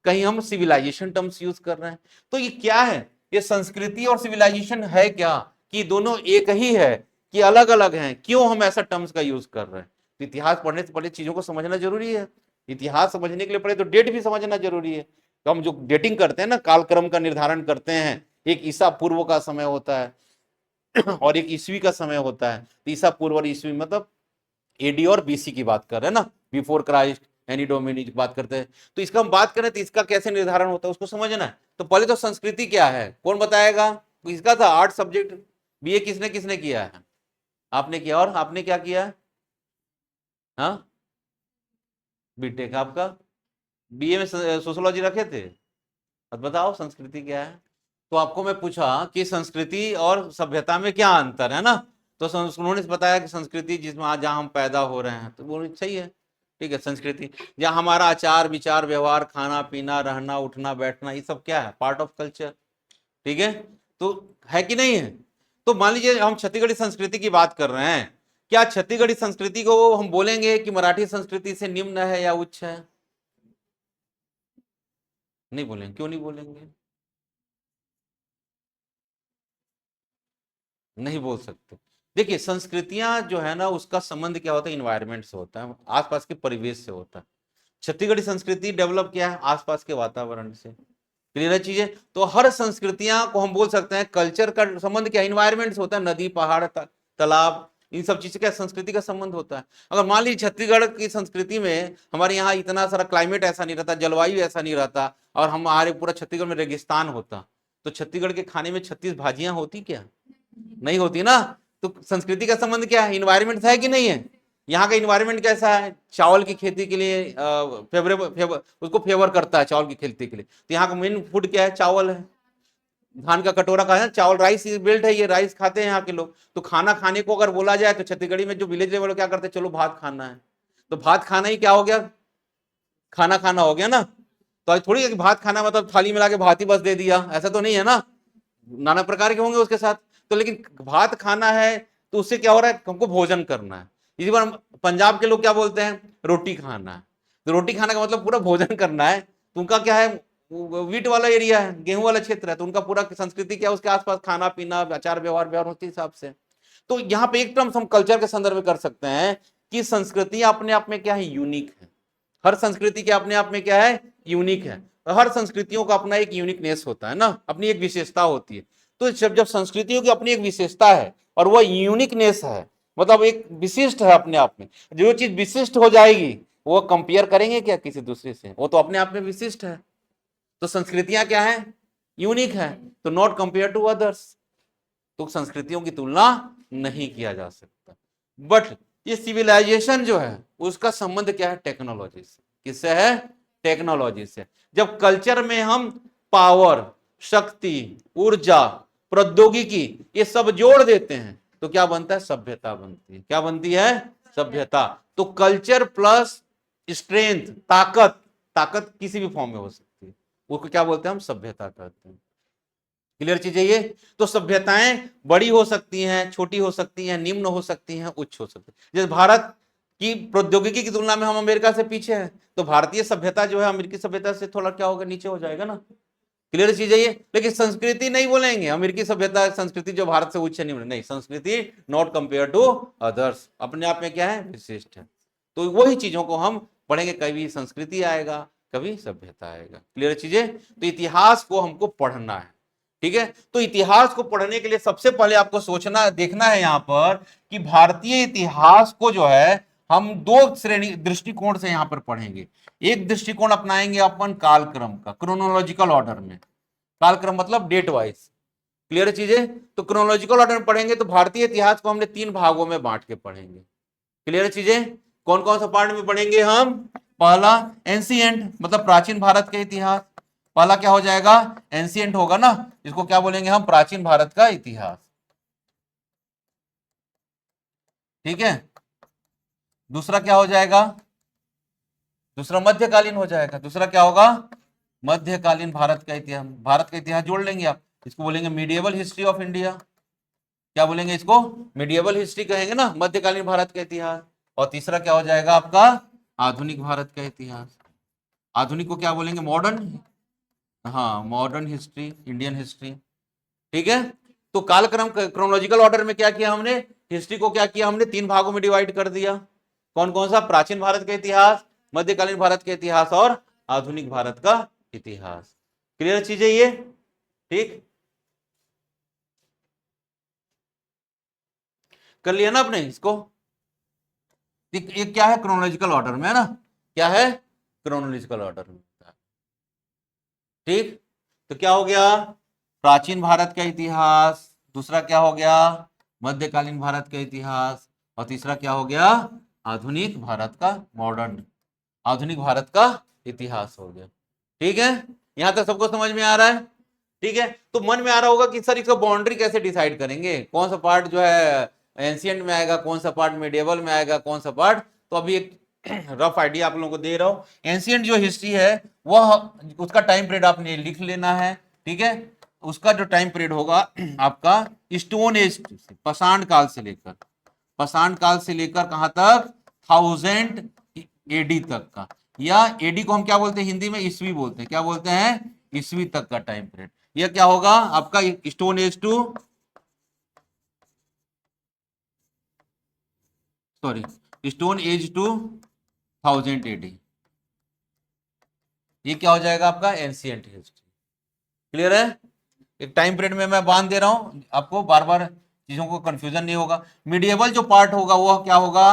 कहीं हम सिविलाइजेशन टर्म्स यूज कर रहे हैं। तो ये क्या है, ये संस्कृति और सिविलाइजेशन है क्या, कि दोनों एक ही है, कि अलग अलग हैं? क्यों हम ऐसा टर्म्स का यूज कर रहे हैं? तो इतिहास पढ़ने से पहले चीजों को समझना जरूरी है। इतिहास समझने के लिए पहले तो डेट भी समझना जरूरी है। तो हम जो डेटिंग करते हैं ना, कालक्रम का निर्धारण करते हैं, एक ईसा पूर्व का समय होता है और एक ईस्वी का समय होता है। तो ईसा पूर्व और ईस्वी मतलब एडी और बीसी की बात कर रहे हैं ना, बिफोर क्राइस्ट, एनी डोमिनी की बात करते हैं। तो इसका हम बात करें तो इसका कैसे निर्धारण होता है उसको समझना है। तो पहले तो संस्कृति क्या है, कौन बताएगा? इसका था आर्ट सब्जेक्ट, बीए किसने किसने किया है? आपने किया। और आपने क्या किया? हाँ, बीटेक आपका। बीए में सोशोलॉजी रखे थे। अब बताओ संस्कृति क्या है। तो आपको मैं पूछा कि संस्कृति और सभ्यता में क्या अंतर है ना, तो उन्होंने बताया कि संस्कृति जिसमें आज जहाँ हम पैदा हो रहे हैं, तो वो सही है। ठीक है, संस्कृति जहाँ हमारा आचार विचार व्यवहार खाना पीना रहना उठना बैठना, ये सब क्या है, पार्ट ऑफ कल्चर। ठीक है, तो है कि नहीं है? तो मान लीजिए हम छत्तीसगढ़ी संस्कृति की बात कर रहे हैं, क्या छत्तीसगढ़ी संस्कृति को हम बोलेंगे कि मराठी संस्कृति से निम्न है या उच्च है? नहीं बोलेंगे। क्यों नहीं बोलेंगे? नहीं बोल सकते। देखिए, संस्कृतियां जो है ना, उसका संबंध क्या होता है, इन्वायरमेंट से होता है, आसपास के परिवेश से होता है। छत्तीसगढ़ी संस्कृति डेवलप किया है आसपास के वातावरण से। क्लियर है चीजें? तो हर संस्कृतियां को हम बोल सकते हैं कल्चर का संबंध क्या, इन्वायरमेंट से होता है, नदी पहाड़ तालाब, इन सब चीज से क्या संस्कृति का संबंध होता है। अगर मान लीजिए छत्तीसगढ़ की संस्कृति में हमारे यहाँ इतना सारा क्लाइमेट ऐसा नहीं रहता, जलवायु ऐसा नहीं रहता, और हमारे पूरा छत्तीसगढ़ में रेगिस्तान होता, तो छत्तीसगढ़ के खाने में 36 भाजियां होती क्या? नहीं होती ना। तो संस्कृति का संबंध क्या है, इन्वायरमेंट है कि नहीं है? यहाँ का इन्वायरमेंट कैसा है, चावल की खेती के लिए उसको फेवर करता है, चावल की खेती के लिए। तो यहाँ का मेन फूड क्या है, चावल है। धान का कटोरा का है चावल, राइस बेल्ट है, ये राइस खाते हैं यहाँ के लोग। तो खाना खाने को अगर बोला जाए तो छत्तीसगढ़ी में जो विलेज लेवल क्या करते हैं, चलो भात खाना है, तो भात खाना ही क्या हो गया, खाना खाना हो गया ना। तो आज थोड़ी है कि भात खाना मतलब थाली में लाके भात ही बस दे दिया, ऐसा तो नहीं है ना, नाना प्रकार के होंगे उसके साथ। तो लेकिन भात खाना है तो उससे क्या हो रहा है, हमको भोजन करना है। इसी बार पंजाब के लोग क्या बोलते हैं, रोटी खाना है। तो रोटी खाना का मतलब पूरा भोजन करना है। तो उनका क्या है, वीट वाला एरिया है, गेहूं वाला क्षेत्र है, तो उनका पूरा संस्कृति क्या है, उसके आसपास खाना पीना आचार व्यवहार व्यवहार उसके हिसाब से। तो यहाँ पे एक टर्म्स हम कल्चर के संदर्भ में कर सकते हैं कि संस्कृति अपने आप में क्या है, यूनिक है। हर संस्कृति के अपने आप में क्या है, यूनिक है। हर संस्कृतियों का अपना एक यूनिकनेस होता है ना, अपनी एक विशेषता होती है। तो जब जब संस्कृतियों की अपनी एक विशेषता है और वह यूनिकनेस है, मतलब एक विशिष्ट है अपने आप में, जो चीज विशिष्ट हो जाएगी वो कंपेयर करेंगे क्या किसी दूसरे से, वो तो अपने आप में विशिष्ट है। तो संस्कृतियां क्या है, यूनिक है, तो नॉट कंपेयर टू अदर्स। तो संस्कृतियों की तुलना नहीं किया जा सकता। बट ये सिविलाइजेशन जो है उसका संबंध क्या है? टेक्नोलॉजी से। किससे है? टेक्नोलॉजी से। जब कल्चर में हम पावर, शक्ति, ऊर्जा, प्रौद्योगिकी ये सब जोड़ देते हैं तो क्या बनता है? सभ्यता बनती है। क्या बनती है? सभ्यता। तो कल्चर प्लस स्ट्रेंथ, ताकत, ताकत किसी भी फॉर्म में हो सकती है, उसको क्या बोलते हैं? हम सभ्यता कहते हैं। क्लियर चीज है ये? तो सभ्यताएं बड़ी हो सकती हैं, छोटी हो सकती हैं, निम्न हो सकती हैं, उच्च हो सकती है। जैसे भारत की प्रौद्योगिकी की तुलना में हम अमेरिका से पीछे हैं, तो भारतीय सभ्यता जो है अमेरिकी सभ्यता से थोड़ा क्या होगा? नीचे हो जाएगा ना। क्लियर चीज है ये? लेकिन संस्कृति नहीं बोलेंगे अमेरिकी सभ्यता संस्कृति जो भारत से उच्च नहीं, संस्कृति नॉट कंपेयर टू अदर्स, अपने आप में क्या है? विशिष्ट है। तो वही चीजों को हम पढ़ेंगे, कभी संस्कृति आएगा, कभी सभ्यता आएगा। क्लियर चीजें? तो इतिहास को हमको पढ़ना है, ठीक है। तो इतिहास को पढ़ने के लिए सबसे पहले आपको सोचना, देखना है यहां पर कि भारतीय इतिहास को जो है हम दो श्रेणी दृष्टिकोण से यहां पर पढ़ेंगे। एक दृष्टिकोण अपनाएंगे अपन कालक्रम का, क्रोनोलॉजिकल ऑर्डर में। कालक्रम मतलब डेट वाइज। क्लियर चीजें? तो क्रोनोलॉजिकल ऑर्डर में पढ़ेंगे तो भारतीय इतिहास को हमने 3 भागों में बांट के पढ़ेंगे। क्लियर चीजें? कौन कौन सा पार्ट में पढ़ेंगे हम? पहला एंशिएंट मतलब प्राचीन भारत का इतिहास। पहला क्या हो जाएगा? एंशिएंट होगा ना, इसको क्या बोलेंगे हम? प्राचीन भारत का इतिहास। ठीक है। दूसरा क्या हो जाएगा? दूसरा मध्यकालीन हो जाएगा। दूसरा क्या होगा? मध्यकालीन भारत का इतिहास। भारत का इतिहास जोड़ लेंगे आप, इसको बोलेंगे मीडिएवल हिस्ट्री ऑफ इंडिया। क्या बोलेंगे इसको? मीडिएवल हिस्ट्री कहेंगे ना, मध्यकालीन भारत का इतिहास। और तीसरा क्या हो जाएगा आपका? आधुनिक भारत का इतिहास। आधुनिक को क्या बोलेंगे? मॉडर्न। हाँ, मॉडर्न हिस्ट्री, इंडियन हिस्ट्री। ठीक है। तो कालक्रम क्रोनोलॉजिकल ऑर्डर में क्या किया हमने? हिस्ट्री को क्या किया हमने? 3 भागों में डिवाइड कर दिया। कौन कौन सा? प्राचीन भारत का इतिहास, मध्यकालीन भारत का इतिहास और आधुनिक भारत का इतिहास। क्लियर चीज है ये? ठीक, कर लिया ना आपने इसको? ये क्या है? क्रोनोलॉजिकल ऑर्डर में है ना। क्या है? क्रोनोलॉजिकल ऑर्डर में। ठीक, तो क्या हो गया? प्राचीन भारत का इतिहास, दूसरा क्या हो गया? मध्यकालीन भारत का इतिहास, और तीसरा क्या हो गया? आधुनिक भारत का, मॉडर्न आधुनिक भारत का इतिहास हो गया। ठीक है, यहां तक सबको समझ में आ रहा है? ठीक है। तो मन में आ रहा होगा कि सर इसका बाउंड्री कैसे डिसाइड करेंगे, कौन सा पार्ट जो है एंशियंट में आएगा, कौन सा पार्ट मेडिएवल में आएगा, कौन सा पार्ट? तो अभी एक रफ आइडिया आप लोगों को दे रहा हूं। एंशियंट जो हिस्ट्री है वह, उसका टाइम पीरियड आपने लिख लेना है। ठीक है, उसका जो टाइम पीरियड होगा आपका स्टोन एज, पाषाण काल से लेकर, पाषाण काल से लेकर कहां तक? 1000 एडी तक का, या एडी को हम क्या बोलते हैं हिंदी में? ईस्वी बोलते हैं। क्या बोलते हैं? ईस्वी तक का टाइम पीरियड। यह क्या होगा आपका? Stone age to, sorry, stone age to 1000 AD. ये क्या हो जाएगा आपका? Ancient history. क्लियर है? एक टाइम पीरियड में मैं बांध दे रहा हूं आपको, बार बार चीजों को कंफ्यूजन नहीं होगा। मीडिएवल जो पार्ट होगा वो क्या होगा?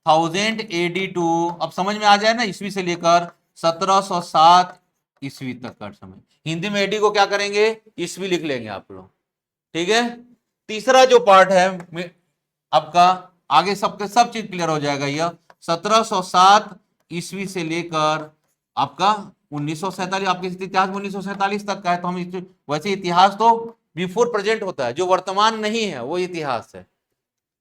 1000 एडी टू, अब समझ में आ जाए ना, ईस्वी से लेकर 1707 ईस्वी तक का समय। हिंदी में एडी को क्या करेंगे? ईस्वी लिख लेंगे आप लोग। ठीक है। तीसरा जो पार्ट है आपका, आगे सबके सब चीज क्लियर हो जाएगा। यह 1707 ईस्वी से लेकर आपका 1947, आपके इतिहास में 1947 तक का है। तो हम वैसे इतिहास तो बिफोर प्रेजेंट होता है, जो वर्तमान नहीं है वो इतिहास है।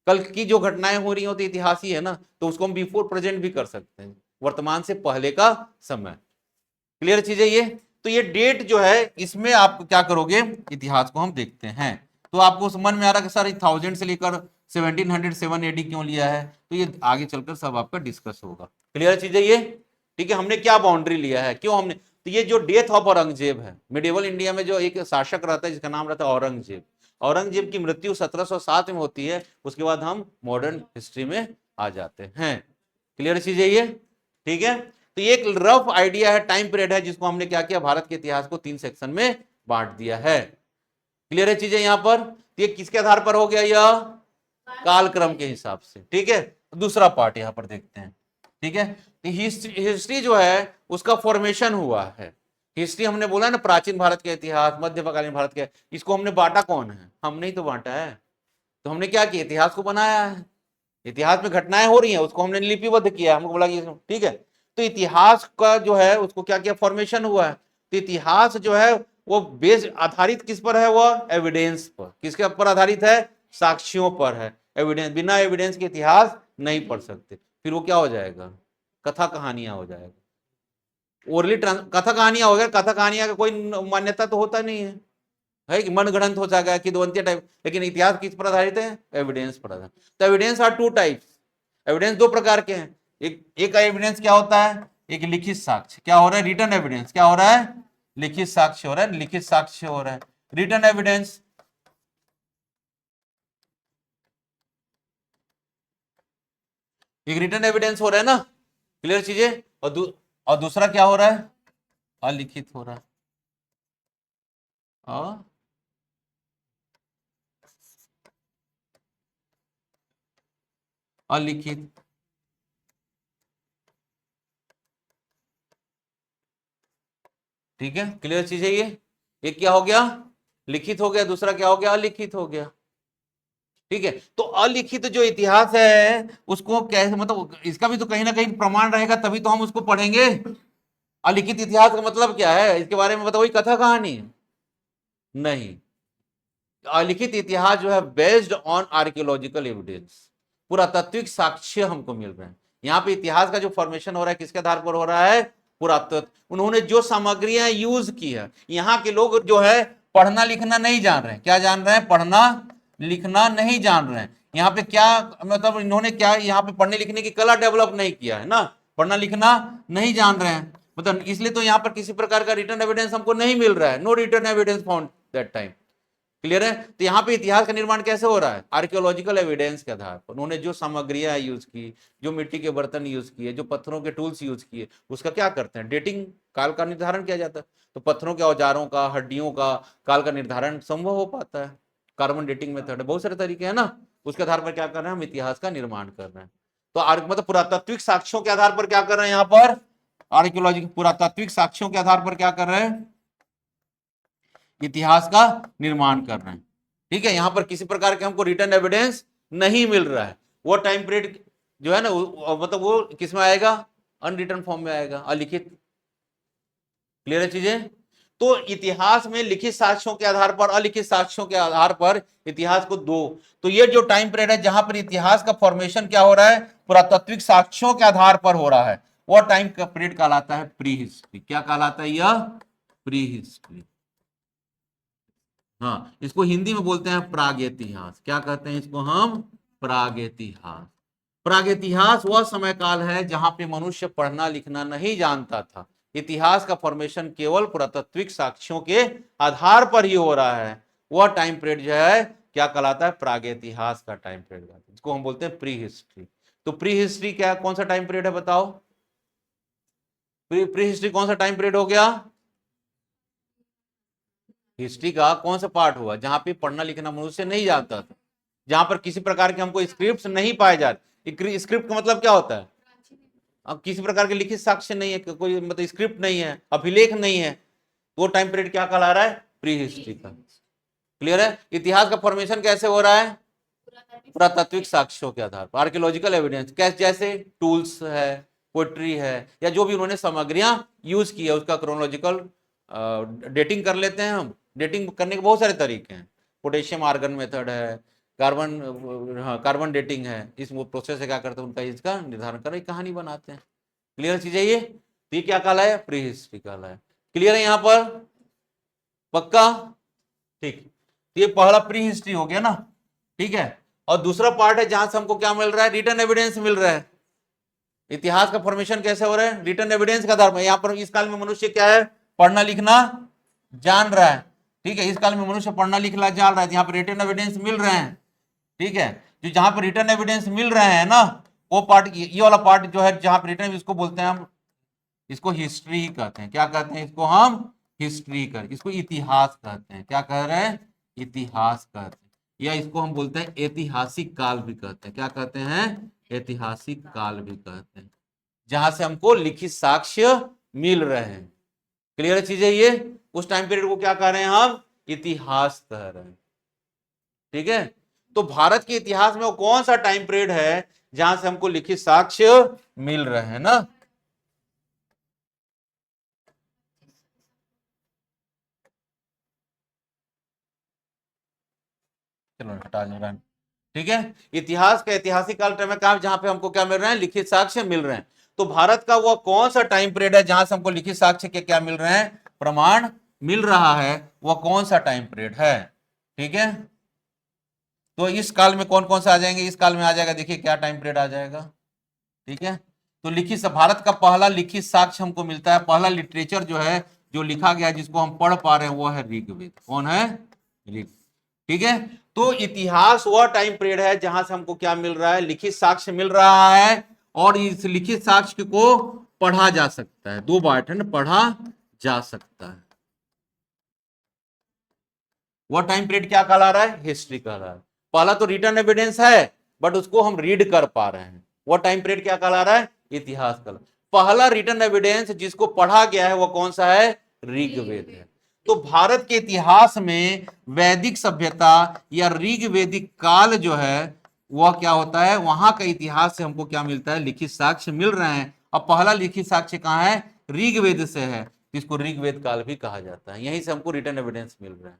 कल की जो घटनाएं हो रही होती इतिहास ही है ना, तो उसको हम बिफोर प्रेजेंट भी कर सकते हैं, वर्तमान से पहले का समय। क्लियर चीज है ये? तो ये डेट जो है इसमें आप क्या करोगे? इतिहास को हम देखते हैं। तो आपको मन में आ रहा कि सर 1000 से लेकर 1707 एडी क्यों लिया है? तो ये आगे चलकर सब आपका डिस्कस होगा। क्लियर चीज है ये? ठीक है, हमने क्या बाउंड्री लिया है, क्यों हमने, तो ये जो डेथ ऑफ औरंगजेब है, मिडिवल इंडिया में जो एक शासक रहता है जिसका नाम रहता है औरंगजेब, औरंगजेब की मृत्यु 1707 में होती है। उसके बाद हम मॉडर्न हिस्ट्री में आ जाते हैं। क्लियर चीज है ये? ठीक है, तो ये एक रफ आइडिया है, टाइम पीरियड है, जिसको हमने क्या किया? भारत के इतिहास को 3 सेक्शन में बांट दिया है। क्लियर है चीजें यहां पर? ये किसके आधार पर हो गया? यह कालक्रम के हिसाब से। ठीक है, दूसरा पार्ट यहां पर देखते हैं। ठीक है, हिस्ट्री जो है उसका फॉर्मेशन हुआ है। हिस्ट्री हमने बोला ना, प्राचीन भारत के इतिहास, मध्यकालीन भारत के, इसको हमने बांटा कौन है? हमने ही तो बांटा है। तो हमने क्या किया? इतिहास को बनाया है। इतिहास में घटनाएं हो रही हैं, उसको हमने लिपिबद्ध किया, हमको बोला कि ठीक है। तो इतिहास का जो है उसको क्या किया, फॉर्मेशन हुआ है। तो इतिहास जो है वो बेस आधारित किस पर है, वह एविडेंस पर। किसके ऊपर आधारित है, साक्ष्यों पर है। एविडेंस, बिना एविडेंस के इतिहास नहीं पढ़ सकते। फिर वो क्या हो जाएगा, कथा कहानियां हो जाएगा, ओरली कथा कहानियां हो गया। कथा कहानियां का कोई मान्यता तो होता नहीं है कि मनगढ़ंत हो जाएगा कि किदवंती टाइप। लेकिन इतिहास किस पर आधारित है, एविडेंस पर आधारित। तो evidence are two types, evidence दो प्रकार के हैं। एक एविडेंस क्या होता है, एक लिखित साक्ष्य। क्या हो रहा है, रिटन एविडेंस। क्या हो रहा है, लिखित साक्ष्य हो रहा है, लिखित साक्ष्य हो रहा है। रिटन एविडेंस, एक रिटन एविडेंस हो रहा है ना, क्लियर चीजें। और दूसरा क्या हो रहा है, अलिखित हो रहा है। अलिखित, ठीक है, क्लियर चीज है ये। एक क्या हो गया, लिखित हो गया, दूसरा क्या हो गया, अलिखित हो गया। ठीक है, तो अलिखित जो इतिहास है उसको कैसे, मतलब इसका भी तो कहीं ना कहीं प्रमाण रहेगा, तभी तो हम उसको पढ़ेंगे। अलिखित इतिहास का मतलब क्या है, इसके बारे में बताओ, वही कथा कहानी नहीं। अलिखित इतिहास जो है बेस्ड ऑन आर्कियोलॉजिकल एविडेंस, पुरातात्विक साक्ष्य हमको मिल रहे हैं। यहाँ पे इतिहास का जो फॉर्मेशन हो रहा है किसके आधार पर हो रहा है, पुरातत्व। उन्होंने जो सामग्रियां यूज की है, यहाँ के लोग जो है पढ़ना लिखना नहीं जान रहे हैं। क्या जान रहे हैं, पढ़ना लिखना नहीं जान रहे हैं। यहाँ पे क्या मतलब, इन्होंने क्या यहाँ पे पढ़ने लिखने की कला डेवलप नहीं किया है ना, पढ़ना लिखना नहीं जान रहे हैं। मतलब इसलिए तो यहाँ पर किसी प्रकार का रिटर्न एविडेंस हमको नहीं मिल रहा है। No return evidence found that time, clear है। तो यहाँ पे इतिहास का निर्माण कैसे हो रहा है, आर्कियोलॉजिकल एविडेंस के आधार पर। उन्होंने जो सामग्रियां यूज की, जो मिट्टी के बर्तन यूज किए, जो पत्थरों के टूल्स यूज किए, उसका क्या करते हैं, डेटिंग, काल का निर्धारण किया जाता है। तो पत्थरों के औजारों का, हड्डियों का काल का निर्धारण संभव हो पाता है। कार्बन डेटिंग मेथड है, बहुत सारे तरीके हैं ना। उसके आधार पर क्या कर रहे हैं, हम इतिहास का निर्माण कर रहे हैं। तो मतलब पुरातात्विक साक्ष्यों के आधार पर क्या कर रहे हैं, यहाँ पर आर्कियोलॉजी पुरातात्विक साक्ष्यों के आधार पर क्या कर रहे हैं, इतिहास का निर्माण कर रहे हैं। ठीक है, यहां पर किसी प्रकार के हमको रिटर्न एविडेंस नहीं मिल रहा है। वो टाइम पीरियड जो है ना, मतलब वो किस में आएगा, अनरिटन फॉर्म में आएगा, अलिखित। क्लियर है चीजें। तो इतिहास में लिखित साक्ष्यों के आधार पर, अलिखित साक्ष्यों के आधार पर इतिहास को दो। तो ये जो टाइम पीरियड है जहां पर इतिहास का फॉर्मेशन क्या हो रहा है, पुरातात्विक साक्ष्यों के आधार पर हो रहा है, वह टाइम का पीरियड कहलाता है प्री हिस्ट्री। क्या कहलाता है, यह प्री हिस्ट्री। हाँ, इसको हिंदी में बोलते हैं प्रागैतिहास। क्या कहते हैं इसको हम, प्रागैतिहास। प्रागैतिहास वह समय काल है जहां पे मनुष्य पढ़ना लिखना नहीं जानता था। इतिहास का फॉर्मेशन केवल पुरातात्विक साक्ष्यों के आधार पर ही हो रहा है। वह टाइम पीरियड जो है क्या कहलाता है, प्रागैतिहास का टाइम पीरियड, जिसको हम बोलते हैं प्री हिस्ट्री। तो प्री हिस्ट्री क्या, कौन सा टाइम पीरियड है बताओ, प्री हिस्ट्री कौन सा टाइम पीरियड हो गया, हिस्ट्री का कौन सा पार्ट हुआ जहां पे पढ़ना लिखना मनुष्य नहीं जानता था, जहां पर किसी प्रकार के हमको स्क्रिप्ट नहीं पाए जाते। स्क्रिप्ट का मतलब क्या होता है, अब किसी प्रकार के लिखित साक्ष्य नहीं है, कोई मतलब स्क्रिप्ट नहीं है, अभिलेख नहीं है। वो टाइम पीरियड क्या कहला रहा है, प्री हिस्ट्री का। क्लियर है। इतिहास का फॉर्मेशन कैसे हो रहा है, पुरातात्विक साक्ष्यों के आधार पर, आर्कियोलॉजिकल एविडेंस, कैसे, जैसे टूल्स है, पोट्री है, या जो भी उन्होंने सामग्रियां यूज की है उसका क्रोनोलॉजिकल डेटिंग कर लेते हैं हम। डेटिंग करने के बहुत सारे तरीके हैं, पोटेशियम आर्गन मेथड है, कार्बन, हाँ कार्बन डेटिंग है। इस प्रोसेस से क्या करते हैं, उनका इसका निर्धारण कर कहानी बनाते हैं। क्लियर चीज है ये। तो ये क्या काला है, प्री हिस्ट्री काला है। क्लियर है यहाँ पर, पक्का, ठीक। ये पहला प्री हिस्ट्री हो गया ना, ठीक है। और दूसरा पार्ट है जहां से हमको क्या मिल रहा है, रिटर्न एविडेंस मिल रहा है। इतिहास का फॉर्मेशन कैसे हो रहा है, रिटर्न एविडेंस के आधार पर। यहाँ पर इस काल में मनुष्य क्या है, पढ़ना लिखना जान रहा है। ठीक है, इस काल में मनुष्य पढ़ना लिखना जान रहा है, यहाँ पर रिटर्न एविडेंस मिल रहे हैं। ठीक है, जो जहां पर रिटर्न एविडेंस मिल रहे हैं ना, वो पार्ट, ये वाला पार्ट जो है जहां पर रिटर्न, इसको बोलते हैं हम, इसको हिस्ट्री कहते हैं। क्या कहते हैं इसको हम, हिस्ट्री कर, इसको इतिहास कहते हैं। क्या कह रहे हैं, इतिहास कहते हैं। या इसको हम बोलते हैं ऐतिहासिक काल भी कहते हैं। क्या कहते हैं, ऐतिहासिक काल भी कहते हैं, जहां से हमको लिखित साक्ष्य मिल रहे हैं। क्लियर चीज है ये। उस टाइम पीरियड को क्या कह रहे हैं हम, इतिहास कह रहे हैं। ठीक है, तो भारत के इतिहास में वो कौन सा टाइम पीरियड है जहां से हमको लिखित साक्ष्य मिल रहे हैं ना? चलो हटा दो रन। ठीक है, इतिहास का ऐतिहासिक काल टाइम में कहा जहां पे हमको क्या मिल रहे हैं, लिखित साक्ष्य मिल रहे हैं। तो भारत का वो कौन सा टाइम पीरियड है जहां से हमको लिखित साक्ष्य के क्या मिल रहे हैं, प्रमाण मिल रहा है, वह कौन सा टाइम पीरियड है? ठीक है, तो इस काल में कौन कौन सा आ जाएंगे, इस काल में आ जाएगा, देखिए क्या टाइम पीरियड आ जाएगा। ठीक है, तो लिखित भारत का पहला लिखित साक्ष्य हमको मिलता है, पहला लिटरेचर जो है, जो लिखा गया जिसको हम पढ़ पा रहे हैं, वो है ऋग्वेद। कौन है? ऋग। ठीक है, तो इतिहास वह टाइम पीरियड है जहां से हमको क्या मिल रहा है, लिखित साक्ष्य मिल रहा है, और इस लिखित साक्ष्य को पढ़ा जा सकता है। दो बात है ना, पढ़ा जा सकता है। वह टाइम पीरियड क्या कहला रहा है, हिस्ट्री कहला रहा है। पहला तो रिटर्न एविडेंस है, बट उसको हम रीड कर पा रहे हैं, वह टाइम पीरियड क्या कहला रहा है, इतिहास कहला। पहला रिटर्न एविडेंस जिसको पढ़ा गया है, वह कौन सा है, ऋग्वेद है। तो भारत के इतिहास में वैदिक सभ्यता या ऋग्वेदिक काल जो है, वह क्या होता है, वहां का इतिहास से हमको क्या मिलता है, लिखित साक्ष्य मिल रहे हैं। अब पहला लिखित साक्ष्य कहां है, ऋग्वेद से है, इसको ऋग्वेद काल भी कहा जाता है। यहीं से हमको रिटर्न एविडेंस मिल रहा है।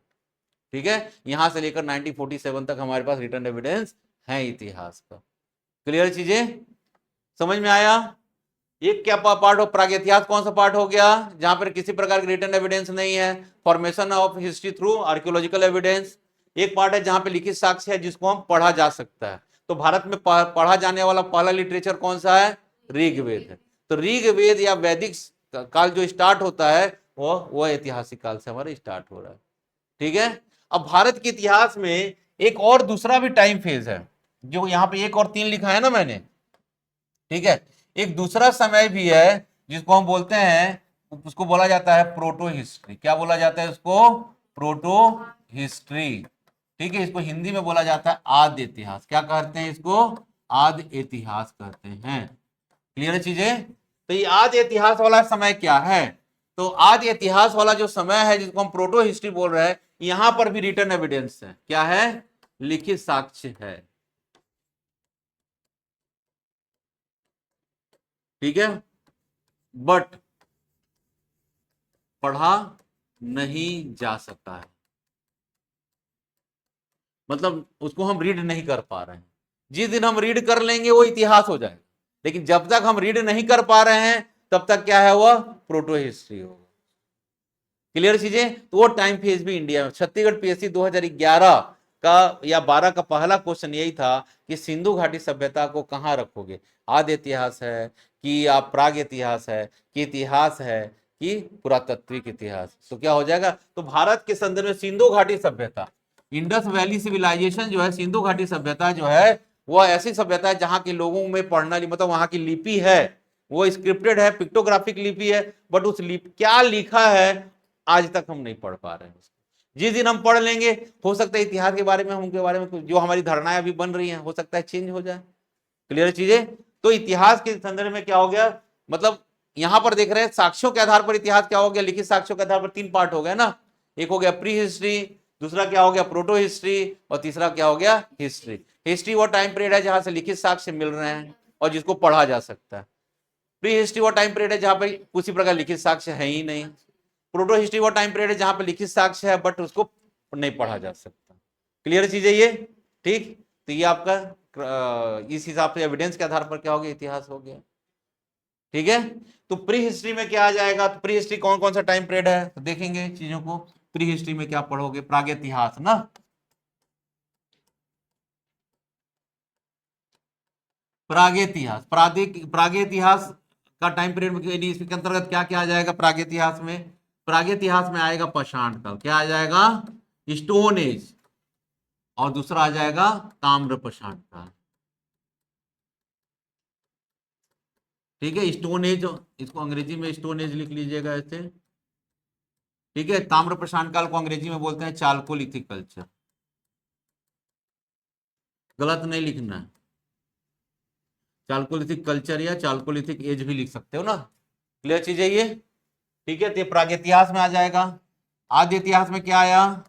ठीक है, यहां से लेकर 1947 तक हमारे पास रिटर्न एविडेंस है इतिहास का। क्लियर चीजें समझ में आया? एक क्या पार्ट हो, प्रागैतिहास कौन सा पार्ट हो गया, जहां पर किसी प्रकार की रिटर्न एविडेंस नहीं है, formation of history through archaeological evidence. एक पार्ट है जहां पे लिखित साक्ष्य है जिसको हम पढ़ा जा सकता है। तो भारत में पढ़ा जाने वाला पहला लिटरेचर कौन सा है, ऋग्वेद है। तो ऋग्वेद या वैदिक काल जो स्टार्ट होता है, वो ऐतिहासिक काल से हमारे स्टार्ट हो रहा है। ठीक है, अब भारत के इतिहास में एक और दूसरा भी टाइम फेज है, जो यहां पे 1 और 3 लिखा है ना मैंने। ठीक है, एक दूसरा समय भी है जिसको हम बोलते हैं, उसको बोला जाता है प्रोटो हिस्ट्री। क्या बोला जाता है उसको, प्रोटो हिस्ट्री। ठीक है, इसको हिंदी में बोला जाता है आद्य इतिहास। क्या कहते हैं इसको, आद्य इतिहास कहते हैं। क्लियर है चीजें? तो ये आद्य इतिहास वाला समय क्या है, तो आद्य इतिहास वाला जो समय है जिसको हम प्रोटो हिस्ट्री बोल रहे हैं, यहां पर भी रिटर्न एविडेंस है। क्या है, लिखित साक्ष्य है। ठीक है, बट पढ़ा नहीं जा सकता है, मतलब उसको हम रीड नहीं कर पा रहे हैं। जिस दिन हम रीड कर लेंगे वो इतिहास हो जाएगा, लेकिन जब तक हम रीड नहीं कर पा रहे हैं तब तक क्या है, वह प्रोटो हिस्ट्री होगा। क्लियर चीजें? तो वो टाइम फेज भी इंडिया में, छत्तीसगढ़ पीएससी 2011 का या 12 का पहला क्वेश्चन यही था कि सिंधु घाटी सभ्यता को कहां रखोगे, आद्य इतिहास है कि आप प्राग इतिहास है कि इतिहास है कि पुरातात्विक इतिहास। तो क्या हो जाएगा, तो भारत के संदर्भ में सिंधु घाटी सभ्यता, इंडस वैली सिविलाइजेशन जो है, सिंधु घाटी सभ्यता जो है, वह ऐसी सभ्यता है जहां के लोगों में पढ़ना, मतलब वहां की लिपि है वो स्क्रिप्टेड है, पिक्टोग्राफिक लिपि है, बट उस लिपि क्या लिखा है आज तक हम नहीं पढ़ पा रहे हैं उसको। जिस दिन हम पढ़ लेंगे, हो सकता है इतिहास के बारे में, हम उनके बारे में जो हमारी धारणाएं अभी बन रही हैं, हो सकता है चेंज हो जाए। क्लियर चीजें? तो इतिहास के संदर्भ में क्या हो गया, मतलब यहां पर देख रहे हैं साक्ष्यों के आधार पर इतिहास क्या हो गया, लिखित साक्ष्यों के आधार पर 3 पार्ट हो गए ना। एक हो गया प्री हिस्ट्री, दूसरा क्या हो गया प्रोटो हिस्ट्री, और तीसरा क्या हो गया हिस्ट्री। हिस्ट्री वो टाइम पीरियड है जहां से लिखित साक्ष्य मिल रहे हैं और जिसको पढ़ा जा सकता है। प्री हिस्ट्री वो टाइम पीरियड है जहां पर किसी प्रकार लिखित साक्ष्य है ही नहीं। प्रोटो हिस्ट्री वो टाइम पीरियड है जहां पर लिखित साक्ष्य है बट उसको नहीं पढ़ा जा सकता। क्लियर चीज है ये? ठीक, तो ये आपका इस हिसाब से एविडेंस के आधार पर क्या हो गया, इतिहास हो गया। ठीक है, तो प्री हिस्ट्री में क्या आ जाएगा, तो प्री हिस्ट्री कौन कौन सा टाइम पीरियड है, तो देखेंगे चीजों को। प्री हिस्ट्री में क्या पढ़ोगे, प्रागैतिहास ना, प्रागैतिहास, प्रागैतिहास का टाइम पीरियड इसके अंतर्गत क्या क्या आ जाएगा प्रागैतिहास में, प्रागैतिहास में आएगा पाषाण काल, क्या आ जाएगा, स्टोन एज, और दूसरा आ जाएगा ताम्र पाषाण काल। ठीक है, स्टोन एज, इसको अंग्रेजी में स्टोन एज लिख लीजिएगा ऐसे। ठीक है, ताम्र पाषाण काल को अंग्रेजी में बोलते हैं चाल्कोलिथिक कल्चर। गलत नहीं लिखना है, चाल्कोलिथिक कल्चर या चाल्कोलिथिक एज भी लिख सकते हो ना। क्लियर चीज है ये? ठीक है, तो ये प्रागैतिहास में आ जाएगा। आद्य इतिहास में क्या आया,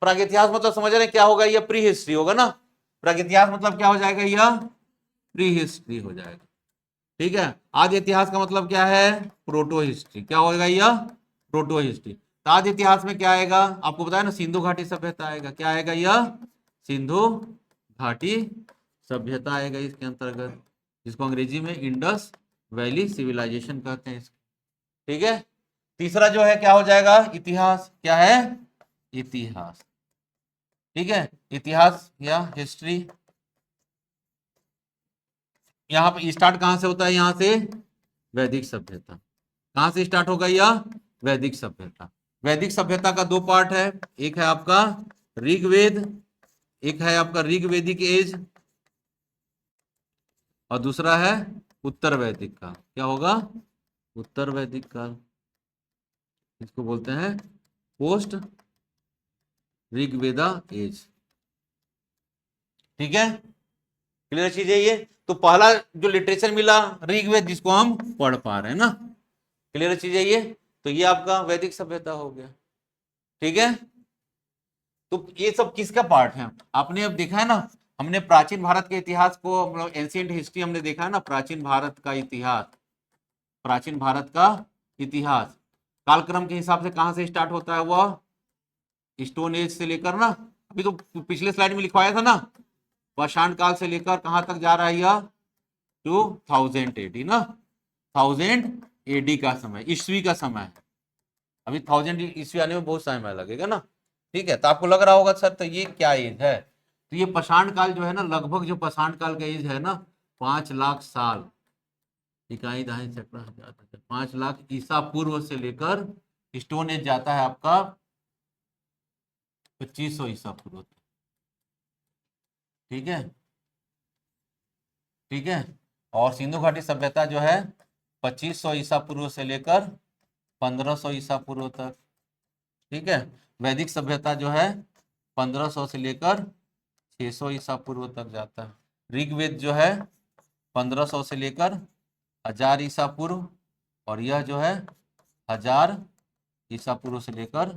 प्रागइतिहास मतलब समझ रहे हैं क्या होगा, यह प्री हिस्ट्री होगा ना। प्रागइतिहास मतलब क्या हो जाएगा, यह प्री हिस्ट्री हो जाएगा। ठीक है, आदि इतिहास का मतलब क्या है, प्रोटो हिस्ट्री। क्या होगा यह, प्रोटो हिस्ट्री। तो आदि इतिहास में क्या आएगा, आपको बताया ना, सिंधु घाटी सभ्यता आएगा। क्या आएगा, यह सिंधु घाटी सभ्यता आएगा इसके अंतर्गत, जिसको अंग्रेजी में इंडस वैली सिविलाइजेशन कहते हैं। ठीक है, तीसरा जो है क्या हो जाएगा, इतिहास। क्या है, इतिहास। ठीक है, इतिहास या हिस्ट्री। यहां पे स्टार्ट कहां से होता है, यहां से वैदिक सभ्यता। कहां से स्टार्ट होगा यह, वैदिक सभ्यता। वैदिक सभ्यता का दो पार्ट है, एक है आपका ऋग्वेद, एक है आपका ऋग्वेदिक एज, और दूसरा है उत्तर वैदिक काल। क्या होगा, उत्तर वैदिक काल, इसको बोलते हैं पोस्ट ऋग्वेदा एज। ठीक है, क्लियर चीज है ये। तो पहला जो लिटरेचर मिला ऋग्वेद, जिसको हम पढ़ पा रहे हैं ना, क्लियर चीज है ये। तो ये आपका वैदिक सभ्यता हो गया। ठीक है, तो ये सब किसका पार्ट है, आपने अब देखा है ना, हमने प्राचीन भारत के इतिहास को, मतलब एंशिएंट हिस्ट्री हमने देखा है ना, प्राचीन भारत का इतिहास। प्राचीन भारत का इतिहास कालक्रम के हिसाब से कहां से स्टार्ट होता है, वह स्टोन एज से लेकर ना, अभी तो पिछले स्लाइड में लिखवाया था ना, पाषाण काल से लेकर कहां तक जा रहा है यह, 2000 AD ना, 1000 AD का समय, ईस्वी का समय है। अभी 1000 ईस्वी आने में बहुत समय लगेगा ना। ठीक है, तो आपको लग रहा होगा सर तो ये क्या एज है, तो ये पाषाण काल जो है ना, लगभग जो पाषाण काल का एज है ना, 5 लाख साल, इकाई दहाई चक्र 5 लाख ईसा पूर्व से लेकर स्टोन एज जाता है आपका 2500 ईसा पूर्व। ठीक है, ठीक है, और सिंधु घाटी सभ्यता जो है 2500 ईसा पूर्व से लेकर 1500 ईसा पूर्व तक। ठीक है, वैदिक सभ्यता जो है 1500 से लेकर 600 ईसा पूर्व तक जाता है। ऋग्वेद जो है 1500 से लेकर 1000 ईसा पूर्व, और यह जो है 1000 ईसा पूर्व से लेकर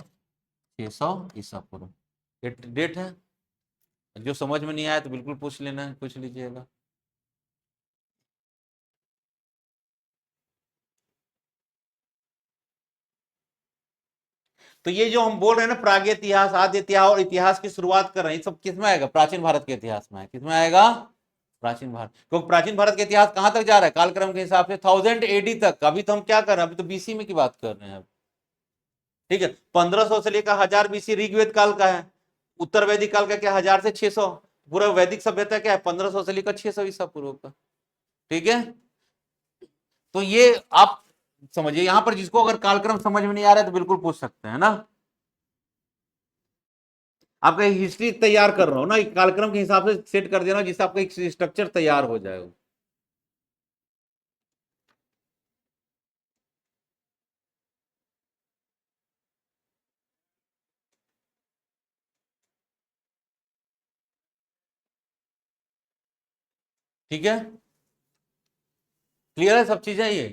600 ईसा पूर्व। डेट है, जो समझ में नहीं आया तो बिल्कुल पूछ लेना, पूछ लीजिएगा। तो ये जो हम बोल रहे हैं ना, प्रागैतिहास इतिहास, आद्य इतिहास और इतिहास की शुरुआत कर रहे हैं, ये सब किसमें आएगा, प्राचीन भारत के इतिहास में। किसमें आएगा, प्राचीन भारत। क्योंकि प्राचीन भारत के इतिहास कहां तक जा रहा है, कालक्रम के हिसाब से 1000 AD तक। अभी तो हम क्या कर रहे हैं, अभी तो बीसी में की बात कर रहे हैं। ठीक है, 1500 से लेकर 1000 BC ऋग्वेद काल का है। उत्तर वैदिक काल का क्या, 1000 से 600। पूरा वैदिक सभ्यता क्या है, 1500 से लेकर 600 ईसा पूर्व का। ठीक है, तो ये आप समझिए, यहां पर जिसको अगर कालक्रम समझ में नहीं आ रहा है तो बिल्कुल पूछ सकते हैं ना। आपका हिस्ट्री तैयार कर रहा हूं ना, कालक्रम के हिसाब से सेट कर दे रहा हूं, जिससे आपका एक स्ट्रक्चर तैयार हो जाएगा। ठीक है, क्लियर है सब चीजें ये,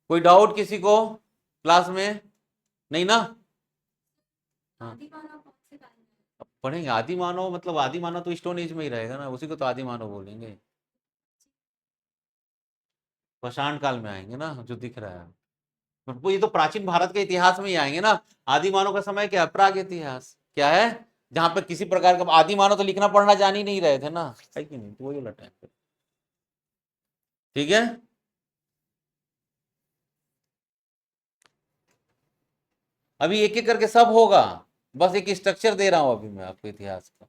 कोई डाउट किसी को क्लास में, नहीं ना। हाँ, अब पढ़ेंगे आदि मानव, मतलब आदि मानव तो स्टोन एज में ही रहेगा ना, उसी को तो आदि मानव बोलेंगे। पाषाण काल में आएंगे ना जो दिख रहा है, वो ये तो प्राचीन भारत के इतिहास में ही आएंगे ना। आदि मानव का समय क्या है, प्राग इतिहास क्या है, जहां पर किसी प्रकार का आदि मानव तो लिखना पढ़ना जान ही नहीं रहे थे ना, है कि नहीं, तो वही वाला टाइम पे। ठीक है, अभी एक एक करके सब होगा, बस एक स्ट्रक्चर दे रहा हूं अभी मैं आपको इतिहास का।